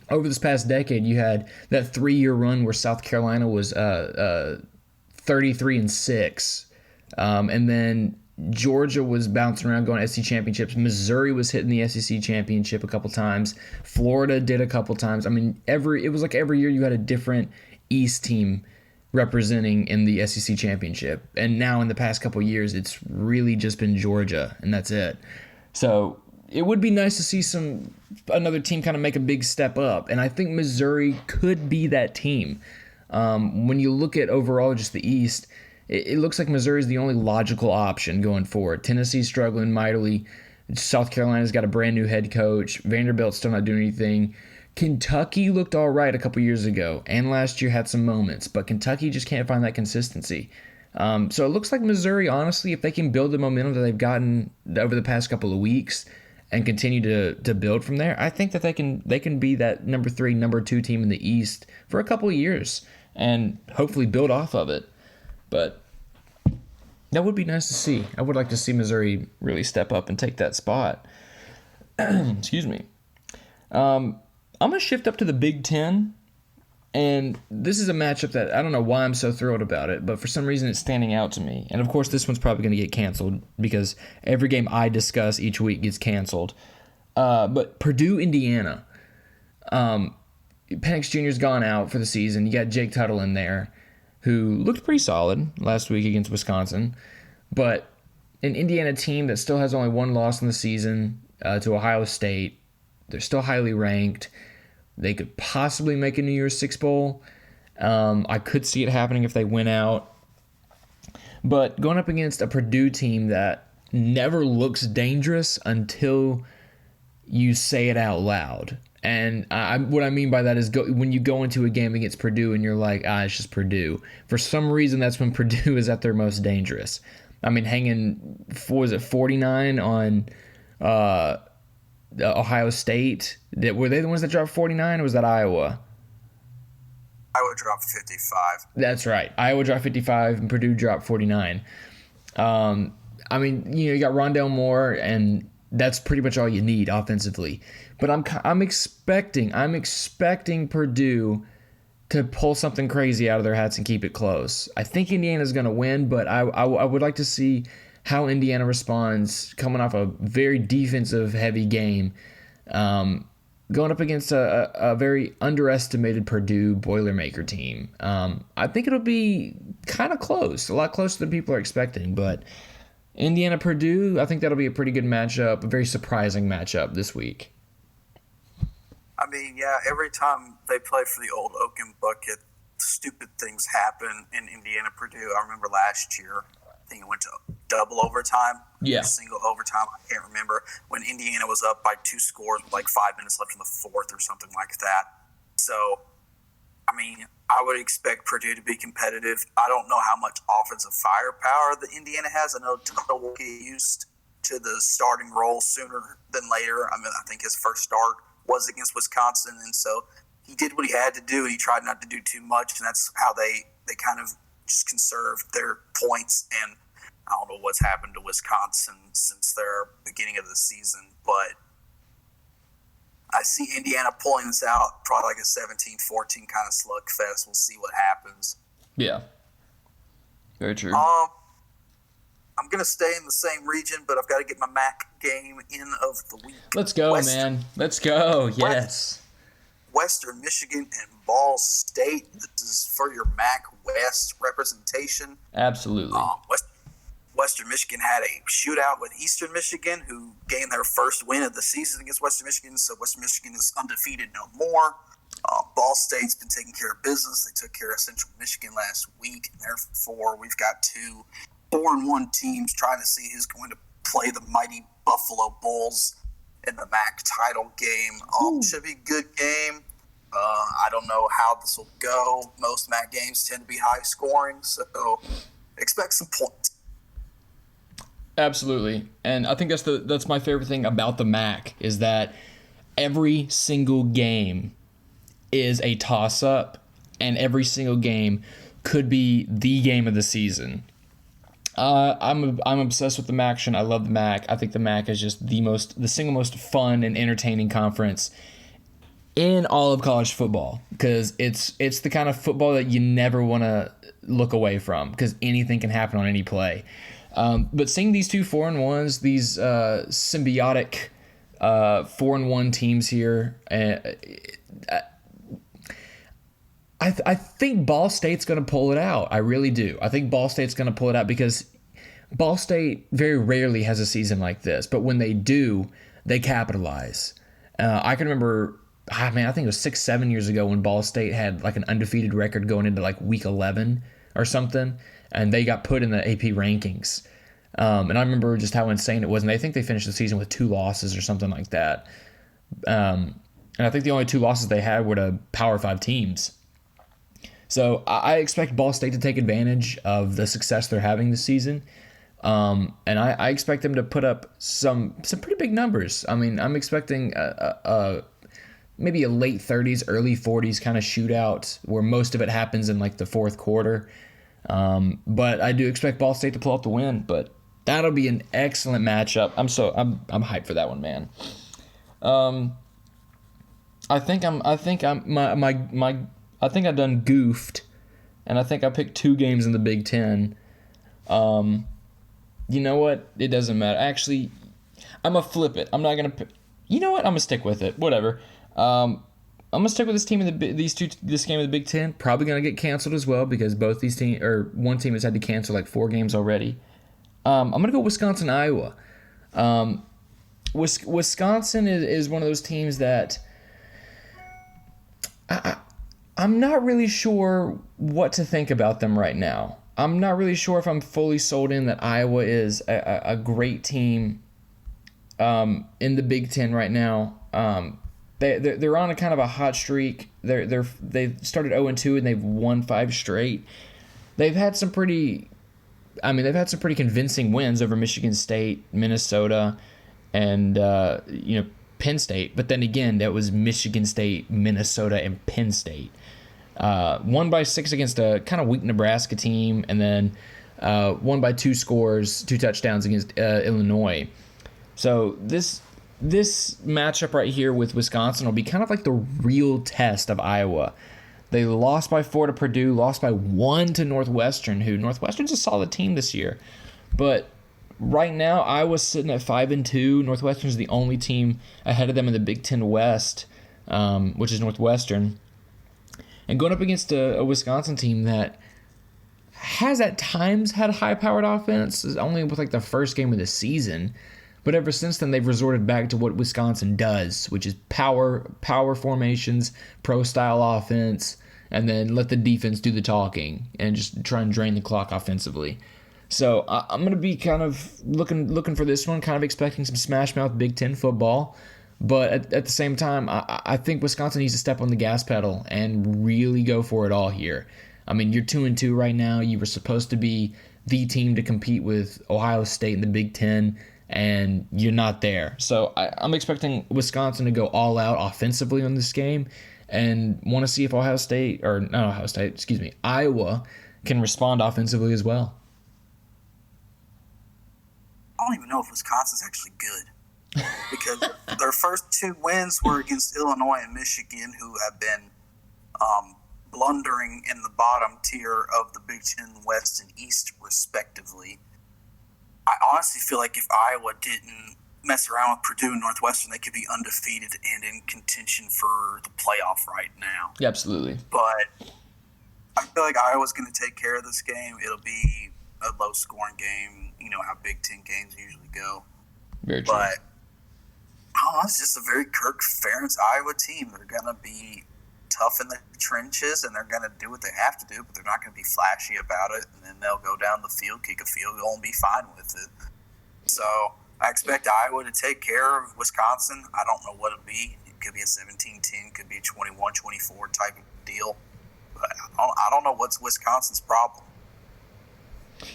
[SPEAKER 1] over this past decade, you had that 3-year run where South Carolina was 33-6, and then Georgia was bouncing around going to SEC championships. Missouri was hitting the SEC championship a couple times. Florida did a couple times. It was like every year you had a different East team representing in the SEC championship, and now in the past couple years, it's really just been Georgia, and that's it. So it would be nice to see another team kind of make a big step up, and I think Missouri could be that team. When you look at overall just the East, it looks like Missouri is the only logical option going forward. Tennessee's struggling mightily. South Carolina's got a brand new head coach. Vanderbilt's still not doing anything. Kentucky looked all right a couple years ago, and last year had some moments, but Kentucky just can't find that consistency. So it looks like Missouri, honestly, if they can build the momentum that they've gotten over the past couple of weeks and continue to build from there, I think that they can be that number 3, number 2 team in the East for a couple of years and hopefully build off of it. But that would be nice to see. I would like to see Missouri really step up and take that spot. Excuse me. I'm going to shift up to the Big Ten. And this is a matchup that I don't know why I'm so thrilled about it, but for some reason it's standing out to me. And of course, this one's probably going to get canceled because every game I discuss each week gets canceled. But Purdue, Indiana. Penix Jr.'s gone out for the season. You got Jake Tuttle in there, who looked pretty solid last week against Wisconsin. But an Indiana team that still has only 1 loss in the season to Ohio State. They're still highly ranked. They could possibly make a New Year's Six Bowl. I could see it happening if they win out. But going up against a Purdue team that never looks dangerous until you say it out loud. And what I mean by that is when you go into a game against Purdue and you're like, it's just Purdue. For some reason, that's when Purdue is at their most dangerous. I mean, hanging, what was it, 49 on Ohio State? Were they the ones that dropped 49, or was that Iowa?
[SPEAKER 2] Iowa dropped 55.
[SPEAKER 1] That's right. Iowa dropped 55 and Purdue dropped 49. I mean, you got Rondale Moore, and that's pretty much all you need offensively. But I'm expecting Purdue to pull something crazy out of their hats and keep it close. I think Indiana's going to win, but I would like to see how Indiana responds coming off a very defensive-heavy game, going up against a very underestimated Purdue Boilermaker team. I think it'll be kind of close, a lot closer than people are expecting, but Indiana-Purdue, I think that'll be a pretty good matchup, a very surprising matchup this week.
[SPEAKER 2] I mean, yeah, every time they play for the old Oaken Bucket, stupid things happen in Indiana-Purdue. I remember last year, I think it went to double overtime.
[SPEAKER 1] Yeah.
[SPEAKER 2] Single overtime, I can't remember, when Indiana was up by 2 scores with like 5 minutes left in the fourth or something like that. So, I mean, I would expect Purdue to be competitive. I don't know how much offensive firepower that Indiana has. I know Tuttle will get used to the starting role sooner than later. I mean, I think his first start was against Wisconsin, and so he did what he had to do, and he tried not to do too much, and that's how they kind of just conserved their points. And I don't know what's happened to Wisconsin since their beginning of the season, but I see Indiana pulling this out, probably like a 17-14 kind of slugfest. We'll see what happens.
[SPEAKER 1] Yeah. Very true.
[SPEAKER 2] I'm going to stay in the same region, but I've got to get my MAC game in of the week.
[SPEAKER 1] Let's go, man. Let's go. Yes.
[SPEAKER 2] Western Michigan and Ball State. This is for your MAC West representation.
[SPEAKER 1] Absolutely.
[SPEAKER 2] Western Michigan had a shootout with Eastern Michigan, who gained their first win of the season against Western Michigan. So Western Michigan is undefeated no more. Ball State's been taking care of business. They took care of Central Michigan last week, and therefore we've got 2 4-1 teams trying to see who's going to play the mighty Buffalo Bulls in the MAC title game. Should be a good game. I don't know how this will go. Most MAC games tend to be high scoring, so expect some points.
[SPEAKER 1] Absolutely. And I think that's my favorite thing about the MAC is that every single game is a toss-up, and every single game could be the game of the season. I'm obsessed with the MAC. I love the MAC. I think the MAC is just the single most fun and entertaining conference in all of college football, because it's the kind of football that you never want to look away from, because anything can happen on any play. But seeing these 2 4-1s, these symbiotic 4-1 teams here, I think Ball State's going to pull it out. I really do. I think Ball State's going to pull it out, because Ball State very rarely has a season like this. But when they do, they capitalize. I can remember, I think it was 6-7 years ago when Ball State had like an undefeated record going into like week 11 or something, and they got put in the AP rankings. And I remember just how insane it was. And I think they finished the season with 2 losses or something like that. And I think the only 2 losses they had were to Power 5 teams. So I expect Ball State to take advantage of the success they're having this season. And I expect them to put up some pretty big numbers. I mean, I'm expecting maybe a late 30s, early 40s kind of shootout where most of it happens in like the fourth quarter. But I do expect Ball State to pull out the win. But that'll be an excellent matchup. I'm hyped for that one, man. I think I done goofed, and I think I picked 2 games in the Big Ten. You know what? It doesn't matter. Actually, I'm going to flip it. I'm not going to... You know what? I'm going to stick with it. Whatever. I'm going to stick with this team in this game of the Big Ten. Probably going to get canceled as well, because both these teams, or one team has had to cancel like 4 games already. I'm going to go Wisconsin, Iowa. Wisconsin is one of those teams that I'm not really sure what to think about them right now. I'm not really sure if I'm fully sold in that Iowa is a great team in the Big Ten right now. they're on a kind of a hot streak. They've started 0-2 and they've won 5 straight. They've had some pretty convincing wins over Michigan State, Minnesota, and Penn State. But then again, that was Michigan State, Minnesota, and Penn State. Won by 6 against a kind of weak Nebraska team, and then won by 2 touchdowns against Illinois. So this matchup right here with Wisconsin will be kind of like the real test of Iowa. They lost by 4 to Purdue, lost by 1 to Northwestern, who Northwestern's a solid team this year. But right now, Iowa's sitting at 5-2. Northwestern's the only team ahead of them in the Big Ten West, which is Northwestern. And going up against a Wisconsin team that has at times had a high-powered offense, only with like the first game of the season. But ever since then, they've resorted back to what Wisconsin does, which is power formations, pro-style offense, and then let the defense do the talking and just try and drain the clock offensively. So I'm going to be kind of looking for this one, kind of expecting some smash-mouth Big Ten football. But at the same time, I think Wisconsin needs to step on the gas pedal and really go for it all here. I mean, you're 2-2 right now. You were supposed to be the team to compete with Ohio State in the Big Ten, and you're not there. So I'm expecting Wisconsin to go all out offensively on this game and want to see if Iowa can respond offensively as well.
[SPEAKER 2] I don't even know if Wisconsin's actually good because their first 2 wins were against Illinois and Michigan, who have been blundering in the bottom tier of the Big Ten West and East, respectively. I honestly feel like if Iowa didn't mess around with Purdue and Northwestern, they could be undefeated and in contention for the playoff right now.
[SPEAKER 1] Yeah, absolutely.
[SPEAKER 2] But I feel like Iowa's going to take care of this game. It'll be a low-scoring game. You know how Big Ten games usually go.
[SPEAKER 1] Very true.
[SPEAKER 2] But I don't know, it's just a very Kirk Ferentz Iowa team. They're going to be tough in the trenches, and they're going to do what they have to do, but they're not going to be flashy about it, and then they'll go down the field, kick a field goal, and be fine with it. So I expect Iowa to take care of Wisconsin. I don't know what it'll be. It could be a 17-10, could be a 21-24 type of deal. But I don't know what's Wisconsin's problem.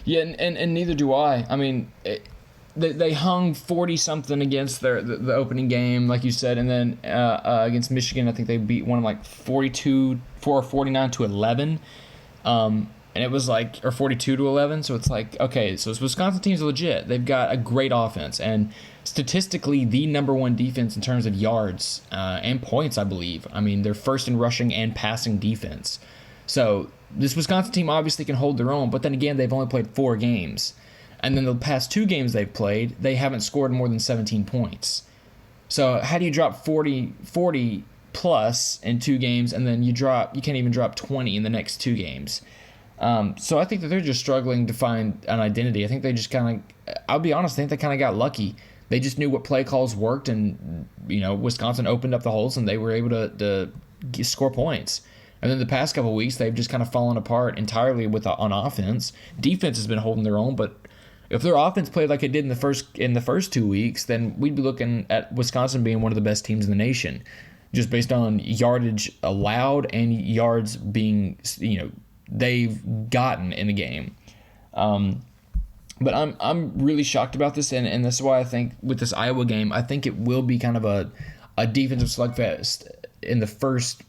[SPEAKER 1] Yeah, and neither do I. I mean, they hung 40-something against the opening game, like you said, and then against Michigan, I think they beat one of like 49-11, and it was like, or 42-11. So it's like, okay, so this Wisconsin team's legit. They've got a great offense and statistically the number 1 defense in terms of yards and points, I believe. I mean, they're first in rushing and passing defense. So this Wisconsin team obviously can hold their own, but then again, they've only played 4 games. And then the past 2 games they've played, they haven't scored more than 17 points. So how do you drop 40 plus in 2 games, and then you can't even drop 20 in the next 2 games? So I think that they're just struggling to find an identity. I think they just kind of, I'll be honest, I think they kind of got lucky. They just knew what play calls worked, and Wisconsin opened up the holes, and they were able to score points. And then the past couple of weeks, they've just kind of fallen apart entirely on offense. Defense has been holding their own, but if their offense played like it did in the first 2 weeks, then we'd be looking at Wisconsin being one of the best teams in the nation, just based on yardage allowed and yards being they've gotten in the game. But I'm really shocked about this, and that's why I think with this Iowa game, I think it will be kind of a defensive slugfest in the first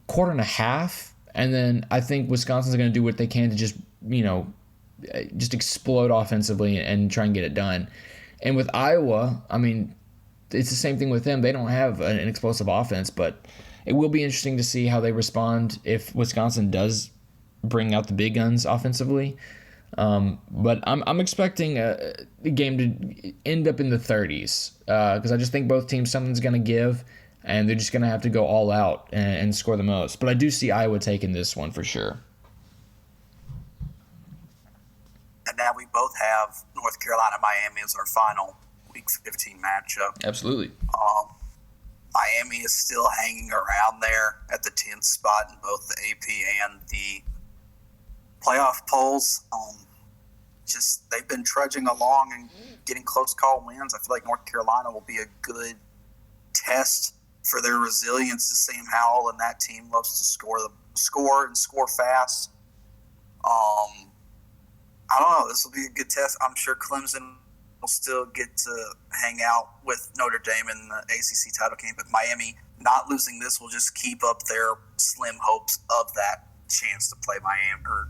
[SPEAKER 1] quarter and a half, and then I think Wisconsin's going to do what they can to just explode offensively and try and get it done. And with Iowa, I mean, it's the same thing with them. They don't have an explosive offense, but it will be interesting to see how they respond if Wisconsin does bring out the big guns offensively. But I'm expecting the game to end up in the 30s because I just think both teams, something's going to give, and they're just going to have to go all out and score the most. But I do see Iowa taking this one for sure.
[SPEAKER 2] And now we both have North Carolina-Miami as our final Week 15 matchup.
[SPEAKER 1] Absolutely.
[SPEAKER 2] Miami is still hanging around there at the 10th spot in both the AP and the playoff polls. Just they've been trudging along and getting close call wins. I feel like North Carolina will be a good test for their resilience. Sam Howell and that team loves to score fast. I don't know. This will be a good test. I'm sure Clemson will still get to hang out with Notre Dame in the ACC title game, but Miami not losing this will just keep up their slim hopes of that chance to play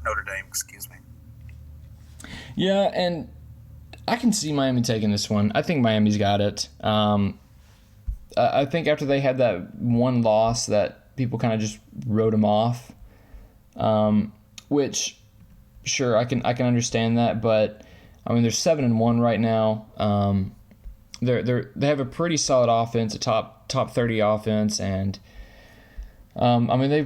[SPEAKER 2] Notre Dame. Excuse me.
[SPEAKER 1] Yeah, and I can see Miami taking this one. I think Miami's got it. I think after they had that one loss that people kind of just wrote them off, which, sure, I can understand that, but I mean they're 7-1 right now. They have a pretty solid offense, a top 30 offense, and I mean they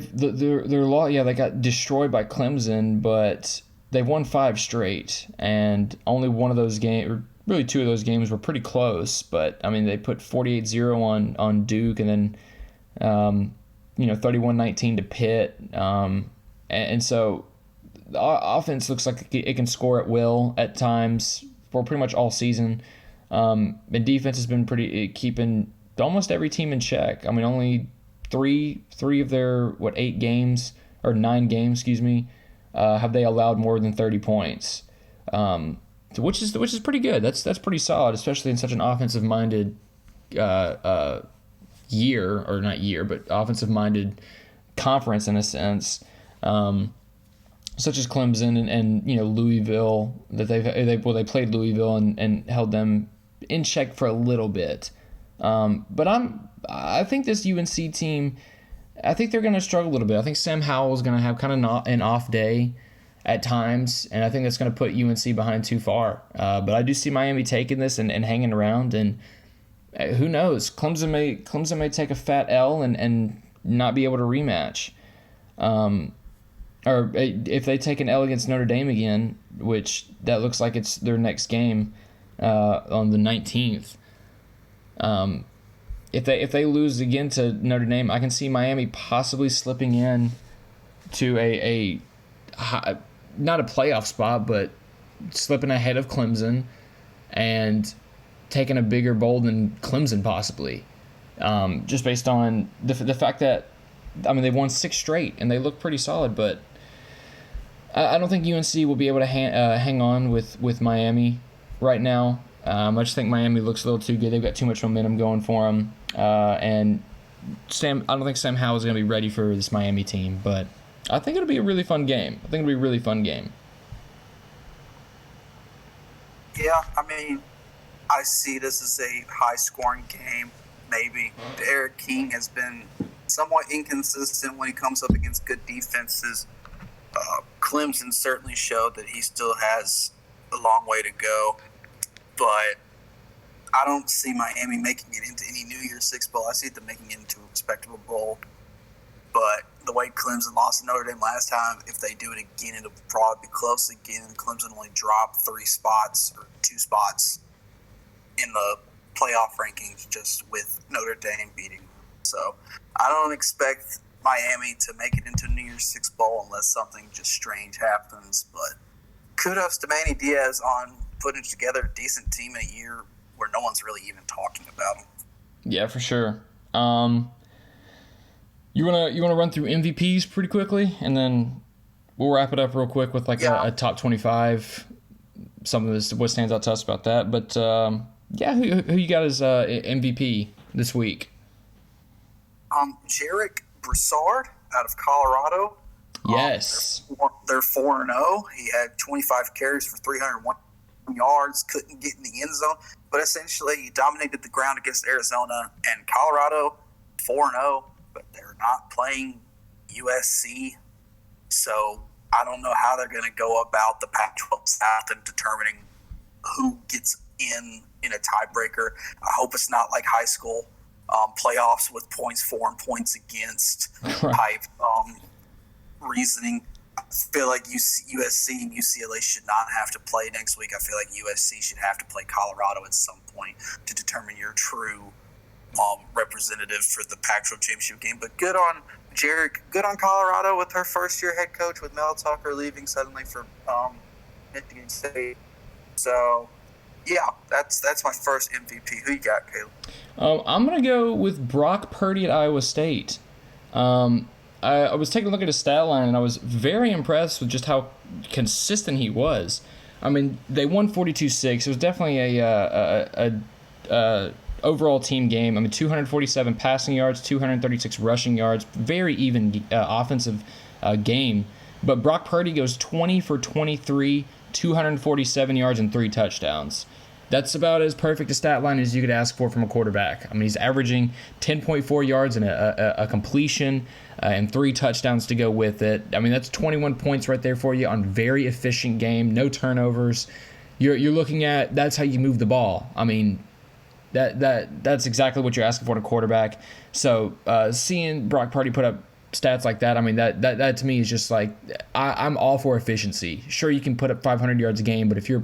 [SPEAKER 1] got destroyed by Clemson, but they've won 5 straight, and only one of those games, or really 2 of those games, were pretty close. But I mean they put 48-0 on Duke, and then 31-19 to Pitt, and so the offense looks like it can score at will at times for pretty much all season. And defense has been keeping almost every team in check. I mean, only three of their 8 games or 9 games, have they allowed more than 30 points, which is pretty good. That's pretty solid, especially in such an offensive-minded offensive-minded conference in a sense. Such as Clemson and Louisville, that they played Louisville and held them in check for a little bit. But I think this UNC team, I think they're going to struggle a little bit. I think Sam Howell is going to have kind of an off day at times, and I think that's going to put UNC behind too far. But I do see Miami taking this and hanging around, and who knows? Clemson may take a fat L and not be able to rematch. Or if they take an L against Notre Dame again, which that looks like it's their next game on the 19th. If they lose again to Notre Dame, I can see Miami possibly slipping in to a not a playoff spot, but slipping ahead of Clemson and taking a bigger bowl than Clemson possibly. Just based on the fact that, I mean, they've won 6 straight and they look pretty solid, but I don't think UNC will be able to hang on with Miami right now. I just think Miami looks a little too good. They've got too much momentum going for them. And I don't think Sam Howell is going to be ready for this Miami team, but I think it'll be a really fun game.
[SPEAKER 2] Yeah, I mean, I see this as a high-scoring game, maybe. Derek King has been somewhat inconsistent when he comes up against good defenses. Clemson certainly showed that he still has a long way to go, but I don't see Miami making it into any New Year's Six bowl. I see them making it into a respectable bowl, but the way Clemson lost to Notre Dame last time, if they do it again, it'll probably be close again. Clemson only dropped 3 spots or 2 spots in the playoff rankings just with Notre Dame beating them. So I don't expect Miami to make it into New Year's Six bowl unless something just strange happens. But kudos to Manny Diaz on putting together a decent team in a year where no one's really even talking about them.
[SPEAKER 1] Yeah, for sure. You wanna run through MVPs pretty quickly, and then we'll wrap it up real quick with a top 25. Something what stands out to us about that. But who you got as MVP this week?
[SPEAKER 2] Jarek Broussard out of Colorado.
[SPEAKER 1] Yes.
[SPEAKER 2] They're 4-0. He had 25 carries for 301 yards, couldn't get in the end zone, but essentially he dominated the ground against Arizona. And Colorado, 4-0, but they're not playing USC. So I don't know how they're going to go about the Pac-12 South and determining who gets in a tiebreaker. I hope it's not like high school playoffs with points for and points against type reasoning. I feel like USC and UCLA should not have to play next week. I feel like USC should have to play Colorado at some point to determine your true representative for the Pac-12 championship game. But good on Jarek, good on Colorado with her first-year head coach with Mel Tucker leaving suddenly for Michigan State. So Yeah, that's my first MVP. Who you got, Caleb?
[SPEAKER 3] I'm going to go with Brock Purdy at Iowa State. I was taking a look at his stat line, and I was very impressed with just how consistent he was. I mean, they won 42-6. It was definitely a overall team game. I mean, 247 passing yards, 236 rushing yards, very even offensive game. But Brock Purdy goes 20 for 23, 247 yards, and 3 touchdowns. That's about as perfect a stat line as you could ask for from a quarterback. I mean, he's averaging 10.4 yards and a completion and 3 touchdowns to go with it. I mean, that's 21 points right there for you on very efficient game, no turnovers. You're looking at that's how you move the ball. I mean, that's exactly what you're asking for in a quarterback. So seeing Brock Purdy put up stats like that, I mean, that to me is just like I'm all for efficiency. Sure, you can put up 500 yards a game, but if you're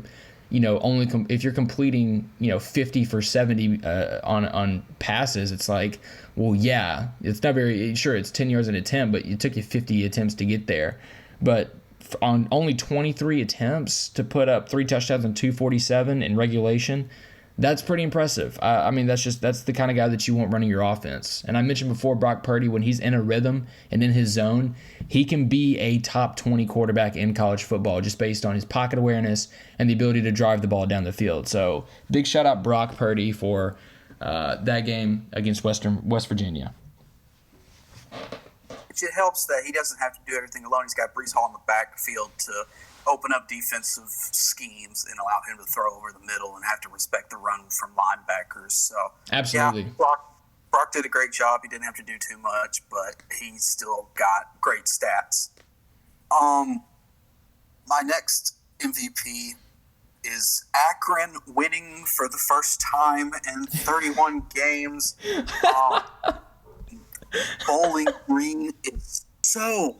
[SPEAKER 3] if you're completing 50 for 70 on passes, it's like, well, yeah, it's not very sure. It's 10 yards an attempt, but it took you 50 attempts to get there. But on only 23 attempts to put up 3 touchdowns and 247 in regulation, that's pretty impressive. I mean, that's the kind of guy that you want running your offense. And I mentioned before, Brock Purdy, when he's in a rhythm and in his zone, he can be a top 20 quarterback in college football just based on his pocket awareness and the ability to drive the ball down the field. So big shout out Brock Purdy for that game against West Virginia.
[SPEAKER 2] It helps that he doesn't have to do everything alone. He's got Breece Hall in the backfield to open up defensive schemes and allow him to throw over the middle and have to respect the run from linebackers. So
[SPEAKER 3] absolutely,
[SPEAKER 2] yeah, Brock did a great job. He didn't have to do too much, but he still got great stats. My next MVP is Akron winning for the first time in 31 games. Bowling Green is so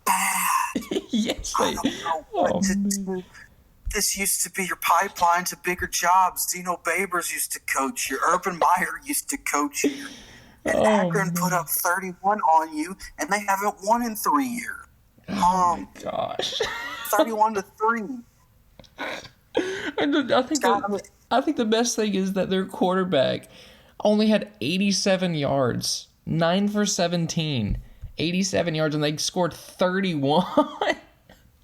[SPEAKER 2] bad.
[SPEAKER 3] Yes,
[SPEAKER 2] I don't know what to do. This used to be your pipeline to bigger jobs. Dino Babers used to coach you. Urban Meyer used to coach you. And Akron put up 31 on you, and they haven't won in 3 years.
[SPEAKER 3] Oh my gosh.
[SPEAKER 2] 31-3.
[SPEAKER 3] And I think the best thing is that their quarterback only had 87 yards, 9 for 17, 87 yards, and they scored 31.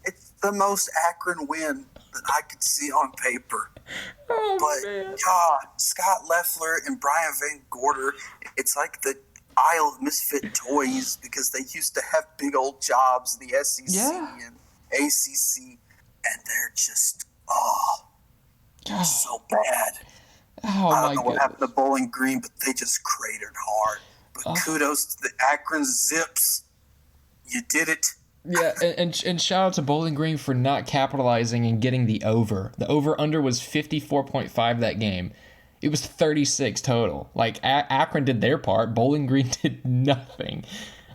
[SPEAKER 2] It's the most Akron win that I could see on paper.
[SPEAKER 3] Man.
[SPEAKER 2] God, Scott Loeffler and Brian Van Gorder, it's like the Isle of Misfit Toys because they used to have big old jobs in the SEC and ACC, and they're just, so bad. I don't know what happened to Bowling Green, but they just cratered hard. But kudos to the Akron Zips. You did it.
[SPEAKER 3] Yeah, and shout out to Bowling Green for not capitalizing and getting the over. The over-under was 54.5 that game. It was 36 total. Like, Akron did their part. Bowling Green did nothing.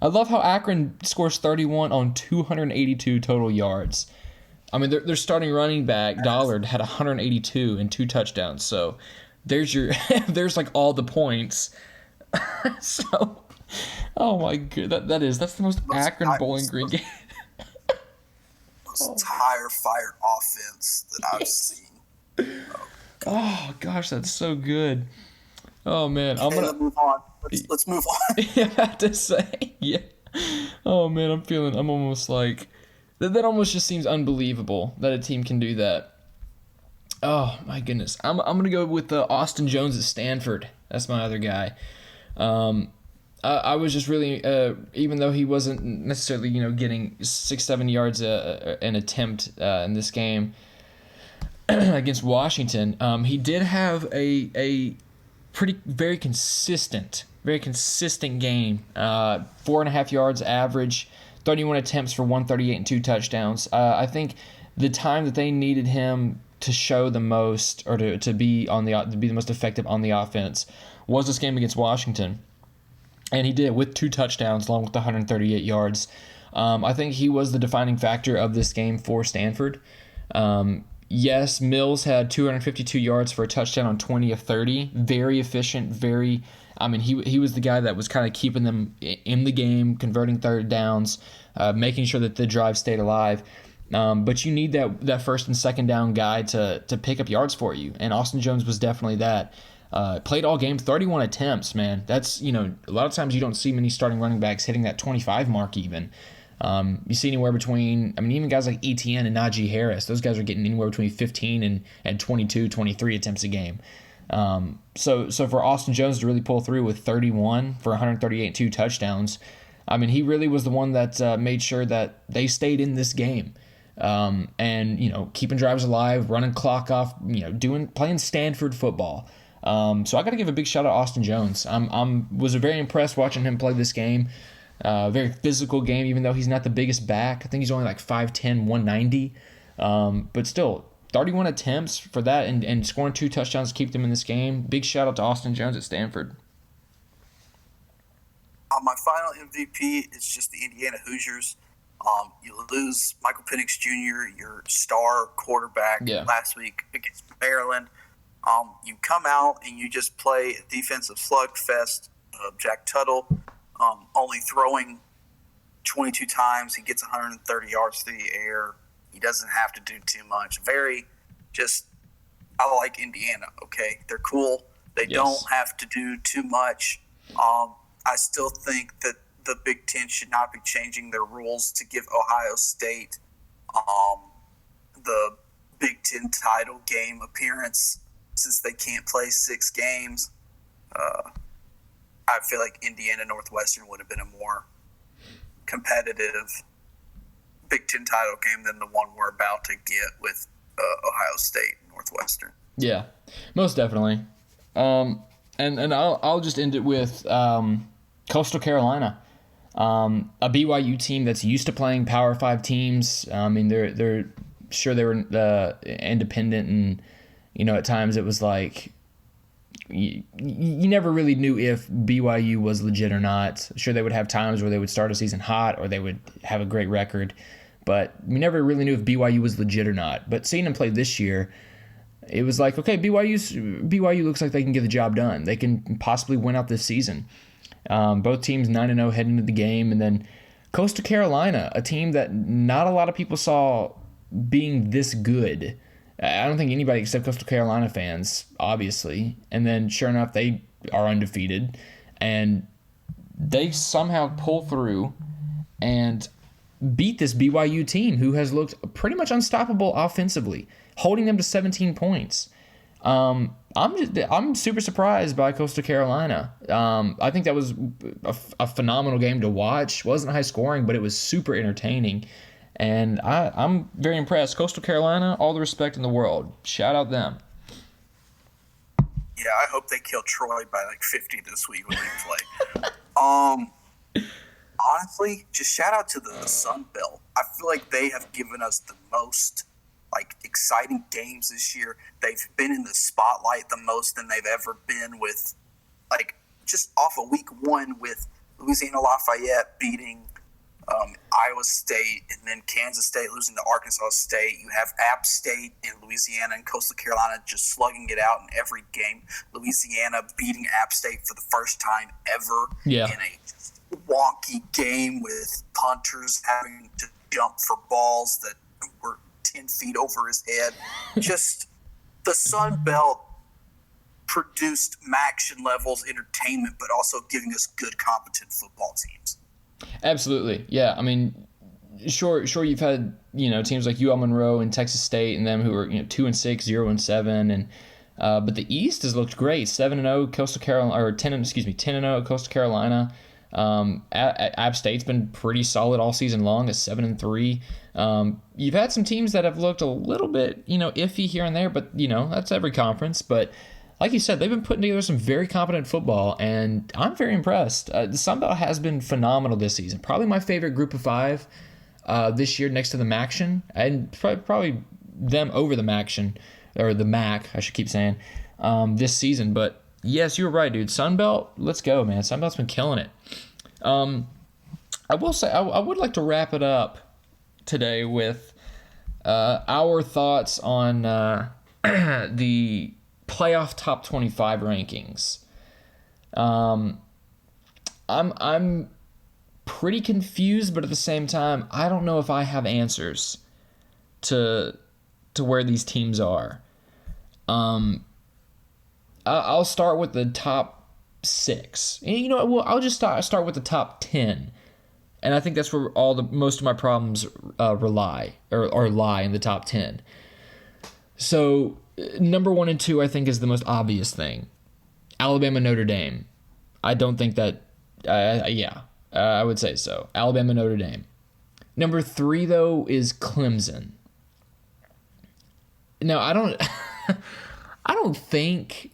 [SPEAKER 3] I love how Akron scores 31 on 282 total yards. I mean, their starting running back, Dollard, had 182 and 2 touchdowns. So there's there's like all the points. So, oh my god, that's the most Akron Bowling Green game.
[SPEAKER 2] Most tire-fired offense that I've seen.
[SPEAKER 3] Oh gosh, that's so good. Oh man,
[SPEAKER 2] Let's move on. Let's move on.
[SPEAKER 3] Yeah, I have to say, yeah. Oh man, I'm almost like that. Almost just seems unbelievable that a team can do that. Oh my goodness, I'm gonna go with Austin Jones at Stanford. That's my other guy. I was just really, even though he wasn't necessarily, getting 6-7 yards an attempt in this game against Washington, he did have a very consistent game. 4.5 yards average, 31 attempts for 138 and 2 touchdowns. I think the time that they needed him to show the most, or to be the most effective on the offense, was this game against Washington. And he did with 2 touchdowns along with 138 yards. I think he was the defining factor of this game for Stanford. Yes, Mills had 252 yards for a touchdown on 20 of 30. Very efficient, he was the guy that was kind of keeping them in the game, converting third downs, making sure that the drive stayed alive. But you need that first and second down guy to pick up yards for you, and Austin Jones was definitely that. Played all game, 31 attempts, man. That's, a lot of times you don't see many starting running backs hitting that 25 mark even. You see anywhere between, even guys like ETN and Najee Harris, those guys are getting anywhere between 15 and 22, 23 attempts a game. So for Austin Jones to really pull through with 31 for 138 and 2 touchdowns, he really was the one that made sure that they stayed in this game. And keeping drives alive, running clock off, playing Stanford football. So I got to give a big shout out to Austin Jones. Was very impressed watching him play this game. Very physical game, even though he's not the biggest back. I think he's only like 5'10", 190. But still, 31 attempts for that and scoring 2 touchdowns to keep them in this game. Big shout out to Austin Jones at Stanford.
[SPEAKER 2] My final MVP is just the Indiana Hoosiers. You lose Michael Penix Jr., your star quarterback, last week against Maryland. You come out and you just play a defensive slugfest. Jack Tuttle only throwing 22 times. He gets 130 yards through the air. He doesn't have to do too much. I like Indiana, okay? They're cool. They don't have to do too much. I still think that the Big Ten should not be changing their rules to give Ohio State the Big Ten title game appearance since they can't play 6 games. I feel like Indiana Northwestern would have been a more competitive Big Ten title game than the one we're about to get with Ohio State Northwestern.
[SPEAKER 3] Yeah, most definitely. And I'll just end it with Coastal Carolina, a BYU team that's used to playing Power 5 teams. They're sure they were independent, and at times it was like you never really knew if BYU was legit or not. Sure, they would have times where they would start a season hot or they would have a great record, but we never really knew if BYU was legit or not. But seeing them play this year, it was like, okay, BYU looks like they can get the job done. They can possibly win out this season. Both teams 9-0 heading into the game. And then Coastal Carolina, a team that not a lot of people saw being this good. I don't think anybody except Coastal Carolina fans, obviously. And then sure enough, they are undefeated. And they somehow pull through and beat this BYU team who has looked pretty much unstoppable offensively, holding them to 17 points. I'm super surprised by Coastal Carolina. I think that was a phenomenal game to watch. Wasn't high scoring, but it was super entertaining. And I'm very impressed. Coastal Carolina, all the respect in the world. Shout out them.
[SPEAKER 2] Yeah, I hope they kill Troy by like 50 this week when they play. Honestly, just shout out to the Sun Belt. I feel like they have given us the most exciting games this year. They've been in the spotlight the most than they've ever been with, just off of week 1 with Louisiana Lafayette beating Iowa State, and then Kansas State losing to Arkansas State. You have App State in Louisiana and Coastal Carolina just slugging it out in every game. Louisiana beating App State for the first time ever in a wonky game with punters having to jump for balls that were 10 feet over his head. Just the Sun Belt produced Maction levels entertainment, but also giving us good, competent football teams.
[SPEAKER 3] Absolutely, yeah. Sure. You've had teams like UL Monroe and Texas State and them who are 2-6, 0-7, and but the East has looked great. 7-0 Coastal Carolina, or 10-0 Coastal Carolina. App State's been pretty solid all season long at 7-3. You've had some teams that have looked a little bit iffy here and there, but that's every conference. But like you said, they've been putting together some very competent football, and I'm very impressed. The Sun Belt has been phenomenal this season. Probably my favorite group of 5 this year next to the Maction, and probably them over the Maction, or the MAC, I should keep saying, this season. But yes, you were right, dude. Sun Belt, let's go, man. Sun Belt's been killing it. I will say, I would like to wrap it up today with our thoughts on the playoff top 25 rankings. I'm pretty confused, but at the same time, I don't know if I have answers. to where these teams are. I'll start with the top 6. And you know what? Well, I'll just start with the top 10. And I think that's where most of my problems lie in the top 10. So number 1 and 2, I think, is the most obvious thing. Alabama, Notre Dame. I don't think that. I would say so. Alabama, Notre Dame. Number 3, though, is Clemson. Now, I don't think.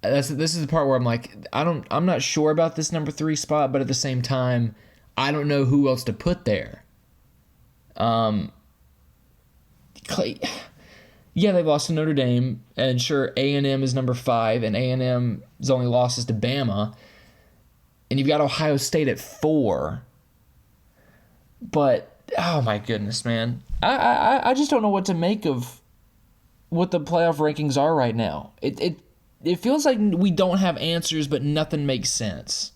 [SPEAKER 3] This is the part where I'm like, I'm not sure about this number 3 spot, but at the same time, I don't know who else to put there. Yeah, they've lost to Notre Dame, and sure, A&M is number 5, and A&M's only losses to Bama, and you've got Ohio State at 4. But oh my goodness, man, I just don't know what to make of what the playoff rankings are right now. It feels like we don't have answers, but nothing makes sense.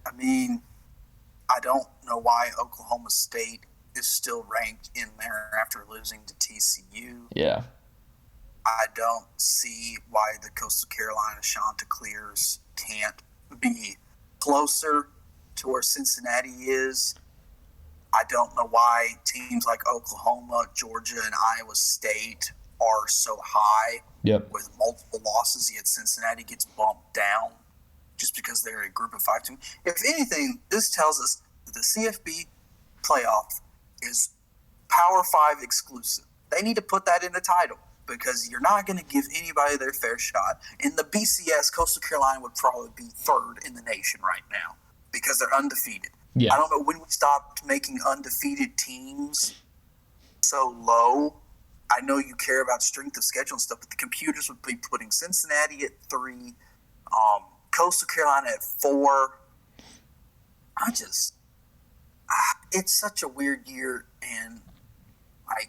[SPEAKER 2] I mean, I don't know why Oklahoma State is still ranked in there after losing to TCU.
[SPEAKER 3] Yeah.
[SPEAKER 2] I don't see why the Coastal Carolina Chanticleers can't be closer to where Cincinnati is. I don't know why teams like Oklahoma, Georgia, and Iowa State are so high with multiple losses, yet Cincinnati gets bumped down just because they're a group of 5 team. If anything, this tells us that the CFB playoff is Power 5 exclusive. They need to put that in the title because you're not going to give anybody their fair shot. In the BCS, Coastal Carolina would probably be 3rd in the nation right now because they're undefeated.
[SPEAKER 3] Yeah.
[SPEAKER 2] I don't know when we stopped making undefeated teams so low. I know you care about strength of schedule and stuff, but the computers would be putting Cincinnati at 3, Coastal Carolina at 4. It's such a weird year, and I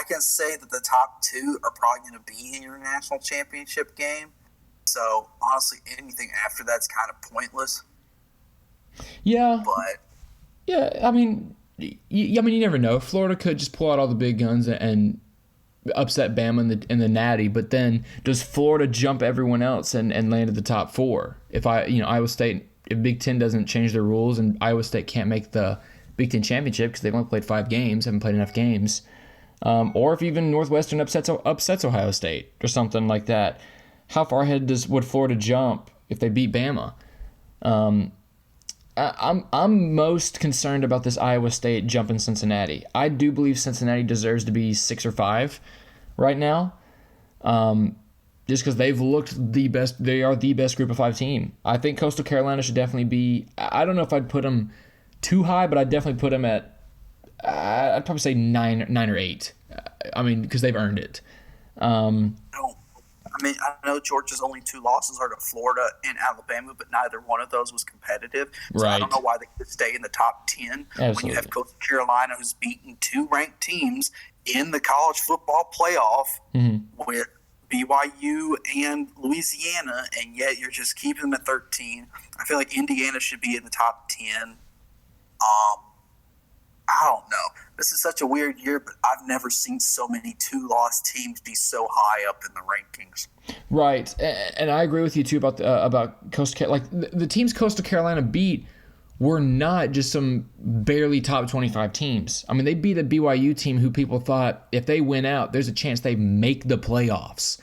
[SPEAKER 2] can say that the top 2 are probably going to be in your national championship game. So honestly, anything after that's kind of pointless.
[SPEAKER 3] Yeah.
[SPEAKER 2] But
[SPEAKER 3] yeah, I mean, you never know. Florida could just pull out all the big guns and upset Bama in the Natty, but then does Florida jump everyone else and land at the top 4? If Iowa State, if Big Ten doesn't change their rules and Iowa State can't make the Big Ten championship because they've only played 5 games, haven't played enough games, or if even Northwestern upsets Ohio State or something like that, how far ahead would Florida jump if they beat Bama? I'm most concerned about this Iowa State jumping Cincinnati. I do believe Cincinnati deserves to be 6 or 5 right now, just because they've looked the best. They are the best group of 5 team. I think Coastal Carolina should definitely be. I don't know if I'd put them too high, but I'd definitely put them at. I'd probably say 9 or 8. I mean, because they've earned it.
[SPEAKER 2] I know Georgia's only 2 losses are to Florida and Alabama, but neither one of those was competitive. So I don't know why they could stay in the top 10 when you have Coastal Carolina, who's beaten 2 ranked teams in the college football playoff with BYU and Louisiana, and yet you're just keeping them at 13. I feel like Indiana should be in the top 10. I don't know. This is such a weird year, but I've never seen so many 2-loss teams be so high up in the rankings.
[SPEAKER 3] Right, and I agree with you too about Coastal Carolina. Like the teams Coastal Carolina beat were not just some barely top 25 teams. I mean, they beat a BYU team who people thought if they win out, there's a chance they make the playoffs.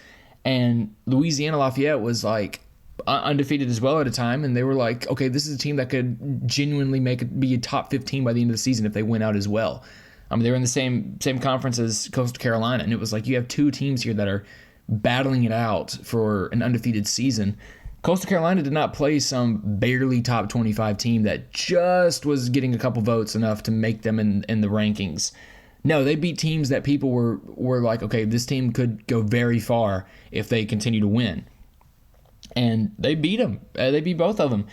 [SPEAKER 3] And Louisiana Lafayette was like undefeated as well at a time, and they were like, okay, this is a team that could genuinely be a top 15 by the end of the season if they win out as well. I mean, they were in the same conference as Coastal Carolina, and it was like you have 2 teams here that are battling it out for an undefeated season. Coastal Carolina did not play some barely top 25 team that just was getting a couple votes enough to make them in the rankings. No, they beat teams that people were like, okay, this team could go very far if they continue to win. And they beat them. They beat both of them.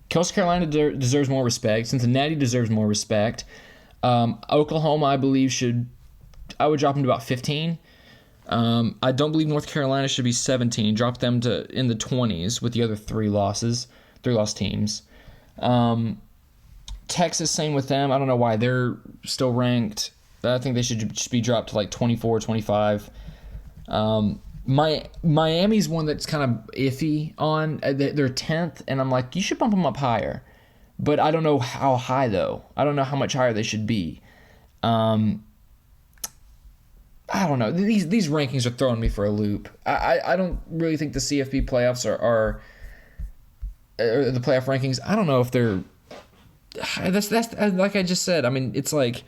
[SPEAKER 3] Coastal Carolina deserves more respect. Cincinnati deserves more respect. Oklahoma, I believe, I would drop them to about 15. I don't believe North Carolina should be 17. Drop them to in the 20s with the other 3 loss teams. Texas, same with them. I don't know why they're still ranked. I think they should just be dropped to like 24, 25. Miami's one that's kind of iffy on. They're 10th, and I'm like, you should bump them up higher. But I don't know how high, though. I don't know how much higher they should be. I don't know. These rankings are throwing me for a loop. I don't really think the CFP playoffs are the playoff rankings. I don't know if they're. That's like I just said. I mean, it's like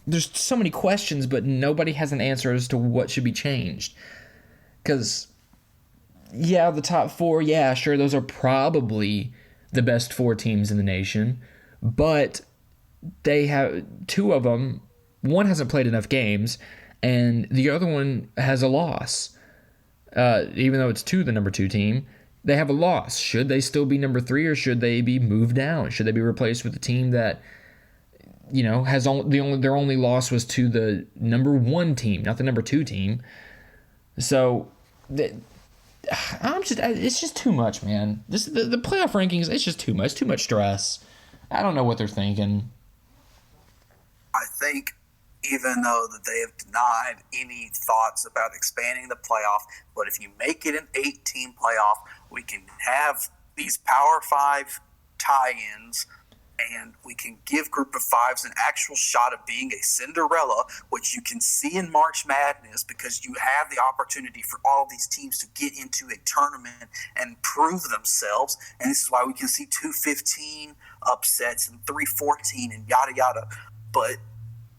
[SPEAKER 3] there's so many questions, but nobody has an answer as to what should be changed. Because, yeah, the top four, yeah, sure, those are probably the best 4 teams in the nation, but they have 2 of them. One hasn't played enough games, and the other one has a loss. Even though it's the number 2 team, they have a loss. Should they still be number 3, or should they be moved down? Should they be replaced with a team that, has their only loss was to the number 1 team, not the number 2 team? So, it's just too much, man. The playoff rankings, it's just too much stress. I don't know what they're thinking.
[SPEAKER 2] I think even though that they have denied any thoughts about expanding the playoff, but if you make it an 8-team playoff, we can have these Power 5 tie-ins, and we can give Group of Fives an actual shot of being a Cinderella, which you can see in March Madness, because you have the opportunity for all of these teams to get into a tournament and prove themselves. And this is why we can see 2-15 upsets and 3-14 and yada yada. But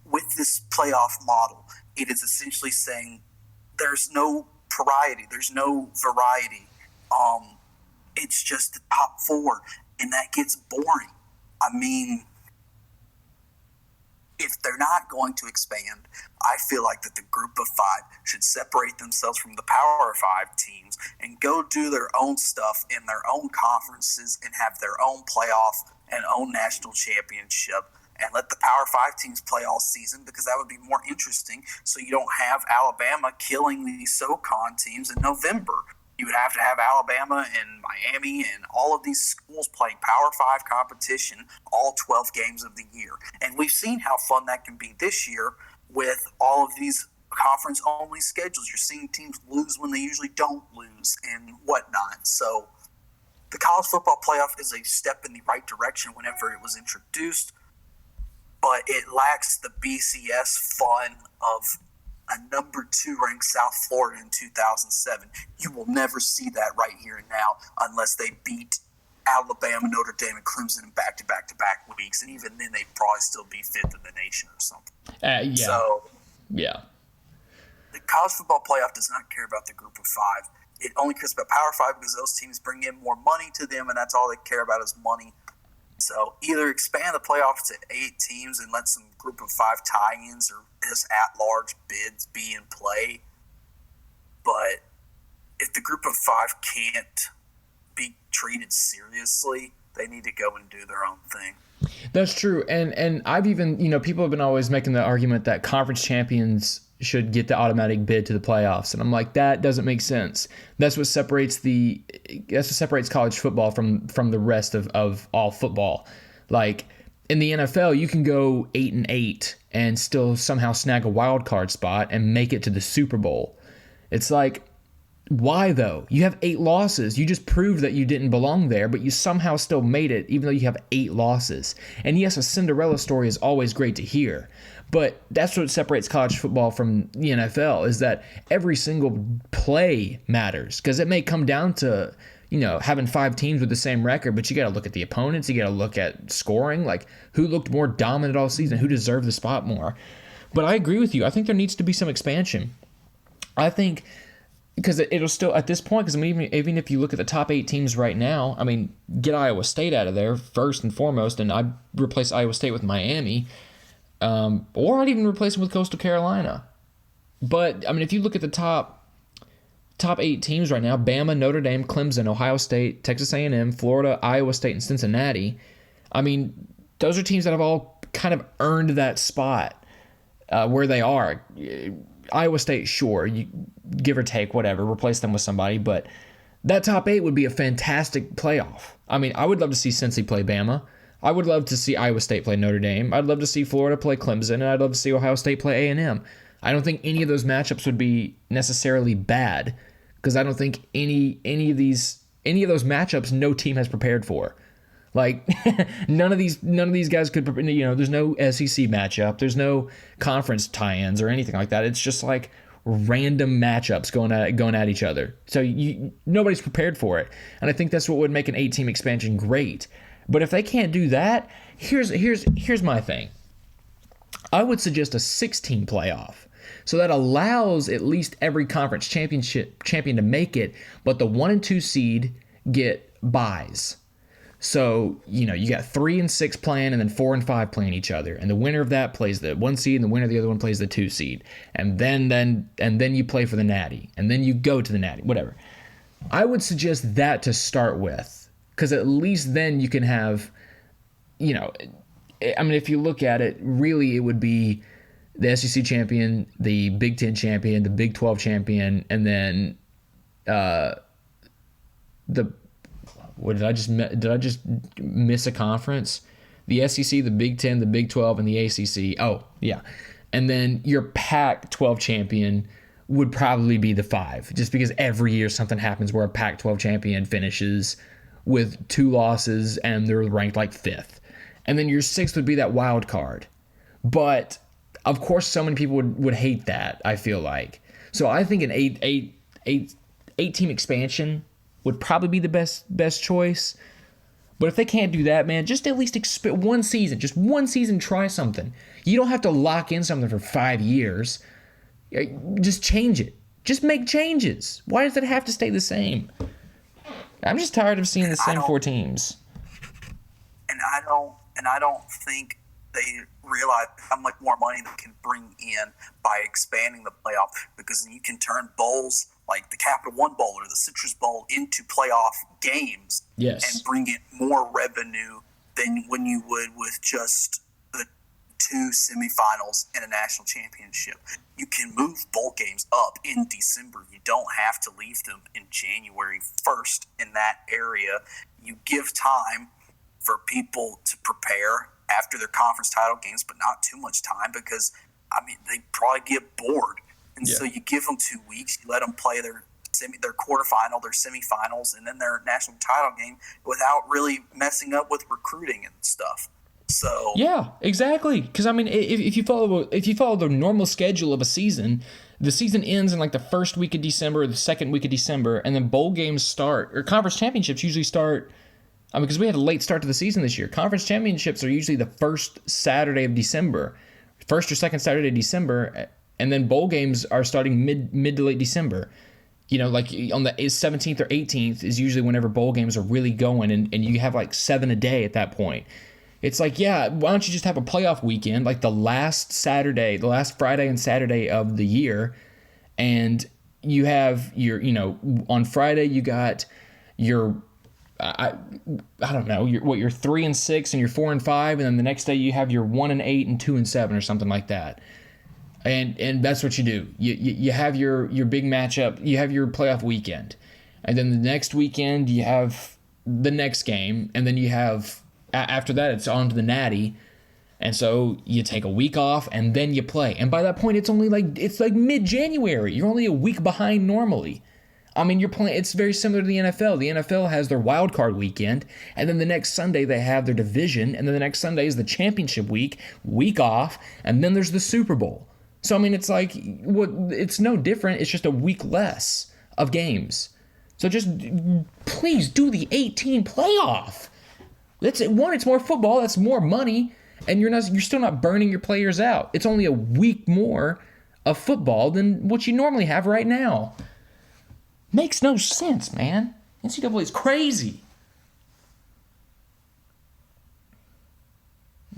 [SPEAKER 2] with this playoff model, it is essentially saying there's no variety. There's no variety. It's just the top 4, and that gets boring. I mean, if they're not going to expand, I feel like that the Group of 5 should separate themselves from the Power 5 teams and go do their own stuff in their own conferences and have their own playoff and own national championship, and let the Power 5 teams play all season, because that would be more interesting, so you don't have Alabama killing these SoCon teams in November. You would have to have Alabama and Miami and all of these schools playing Power 5 competition all 12 games of the year. And we've seen how fun that can be this year with all of these conference-only schedules. You're seeing teams lose when they usually don't lose and whatnot. So the college football playoff is a step in the right direction whenever it was introduced, but it lacks the BCS fun of a number 2 ranked South Florida in 2007. You will never see that right here and now unless they beat Alabama, Notre Dame, and Clemson in back-to-back-to-back weeks, and even then they'd probably still be 5th in the nation or something.
[SPEAKER 3] Yeah.
[SPEAKER 2] So,
[SPEAKER 3] yeah.
[SPEAKER 2] The college football playoff does not care about the Group of 5. It only cares about Power 5 because those teams bring in more money to them, and that's all they care about is money. So either expand the playoff to 8 teams and let some Group of 5 tie-ins or just at-large bids be in play. But if the Group of 5 can't be treated seriously, they need to go and do their own thing.
[SPEAKER 3] That's true. And I've even, people have been always making the argument that conference champions should get the automatic bid to the playoffs. And I'm like, that doesn't make sense. That's what separates college football from the rest of all football. Like in the NFL, you can go 8-8 and still somehow snag a wild card spot and make it to the Super Bowl. It's like, why though? You have 8 losses. You just proved that you didn't belong there, but you somehow still made it even though you have 8 losses. And yes, a Cinderella story is always great to hear. But that's what separates college football from the NFL, is that every single play matters, because it may come down to, having 5 teams with the same record, but you got to look at the opponents, you got to look at scoring, like who looked more dominant all season, who deserved the spot more. But I agree with you. I think there needs to be some expansion. I think because it'll still, at this point, because even if you look at the top 8 teams right now, get Iowa State out of there first and foremost, and I'd replace Iowa State with Miami. Or I'd even replace them with Coastal Carolina. But, if you look at the top 8 teams right now, Bama, Notre Dame, Clemson, Ohio State, Texas A&M, Florida, Iowa State, and Cincinnati, those are teams that have all kind of earned that spot where they are. Iowa State, sure, you give or take, whatever, replace them with somebody, but that top 8 would be a fantastic playoff. I would love to see Cincy play Bama. I would love to see Iowa State play Notre Dame. I'd love to see Florida play Clemson, and I'd love to see Ohio State play A&M. I don't think any of those matchups would be necessarily bad, because I don't think any of those matchups no team has prepared for. Like none of these guys could, there's no SEC matchup, there's no conference tie-ins or anything like that. It's just like random matchups going at each other. So nobody's prepared for it, and I think that's what would make an 8-team expansion great. But if they can't do that, here's my thing. I would suggest a 16 playoff. So that allows at least every conference champion to make it, but the 1 and 2 seed get buys. So, you got 3 and 6 playing, and then 4 and 5 playing each other. And the winner of that plays the 1 seed, and the winner of the other one plays the 2 seed. And then you play for the Natty. And then you go to the Natty, whatever. I would suggest that to start with, because at least then you can have, if you look at it, really it would be the SEC champion, the Big Ten champion, the Big 12 champion, and then did I just miss a conference? The SEC, the Big 10, the Big 12, and the ACC. Oh, yeah. And then your Pac-12 champion would probably be the 5, just because every year something happens where a Pac-12 champion finishes with 2 losses and they're ranked like 5th. And then your 6th would be that wild card. But, of course, so many people would hate that, I feel like. So I think an 8-team expansion would probably be the best choice. But if they can't do that, man, just at least one season. Just one season, try something. You don't have to lock in something for 5 years. Just change it. Just make changes. Why does it have to stay the same? I'm just tired of seeing the same 4 teams.
[SPEAKER 2] And I don't think they realize how much more money they can bring in by expanding the playoff, because you can turn bowls like the Capital One Bowl or the Citrus Bowl into playoff games.
[SPEAKER 3] Yes.
[SPEAKER 2] And bring in more revenue than when you would with just the 2 semifinals and a national championship. You can move bowl games up in December. You don't have to leave them in January 1st in that area. You give time for people to prepare after their conference title games, but not too much time, because they probably get bored. And so you give them 2 weeks, you let them play their quarterfinal, their semifinals, and then their national title game without really messing up with recruiting and stuff. So
[SPEAKER 3] yeah, exactly. Because if you follow the normal schedule of a season, the season ends in like the first week of December or the second week of December, and then bowl games start, or conference championships usually start. Because we had a late start to the season this year. Conference championships are usually the first Saturday of December, first or second Saturday of December, and then bowl games are starting mid to late December. Like on the 17th or 18th is usually whenever bowl games are really going, and you have like 7 a day at that point. It's like, yeah, why don't you just have a playoff weekend, like the last Friday and Saturday of the year, and you have your, on Friday you got your, I don't know, your 3 and 6 and your 4 and 5, and then the next day you have your 1 and 8 and 2 and 7 or something like that. And that's what you do. You have your big matchup, you have your playoff weekend, and then the next weekend you have the next game, and then you have, after that it's on to the Natty, and so you take a week off and then you play. And by that point it's like mid-January. You're only a week behind normally. You're playing. It's very similar to the NFL. The NFL has their wild card weekend, and then the next Sunday they have their division, and then the next Sunday is the championship week off, and then there's the Super Bowl. So it's like, it's no different. It's just a week less of games. So just please do the 18 playoff. It's more football. That's more money, and you're still not burning your players out. It's only a week more of football than what you normally have right now. Makes no sense, man. NCAA is crazy.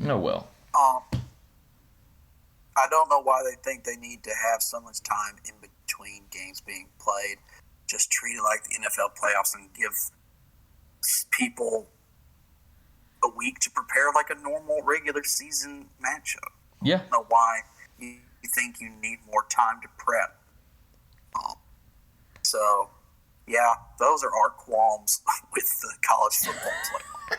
[SPEAKER 3] Oh, well.
[SPEAKER 2] I don't know why they think they need to have so much time in between games being played. Just treat it like the NFL playoffs and give people a week to prepare like a normal regular season matchup.
[SPEAKER 3] Yeah.
[SPEAKER 2] I don't know why you think you need more time to prep. So, yeah, those are our qualms with the college football playoff.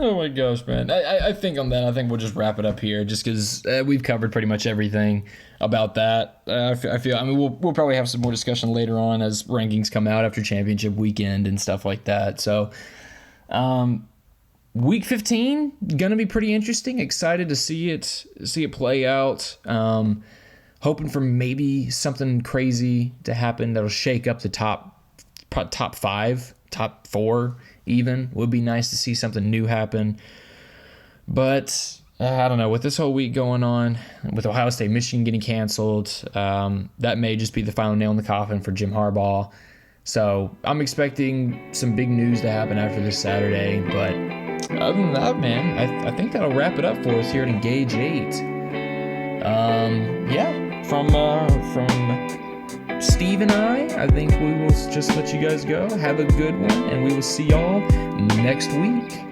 [SPEAKER 3] Oh my gosh, man. I think on that, I think we'll just wrap it up here just because we've covered pretty much everything about that. I feel, I mean, we'll probably have some more discussion later on as rankings come out after championship weekend and stuff like that. So, week 15, gonna be pretty interesting. Excited to see it play out. Hoping for maybe something crazy to happen that'll shake up the top 5, top 4 even. Would be nice to see something new happen. But I don't know. With this whole week going on, with Ohio State, Michigan getting canceled, that may just be the final nail in the coffin for Jim Harbaugh. So I'm expecting some big news to happen after this Saturday. But other than that, man, I think that'll wrap it up for us here at ENAGEG8. From Steve and I think we will just let you guys go. Have a good one, and we will see y'all next week.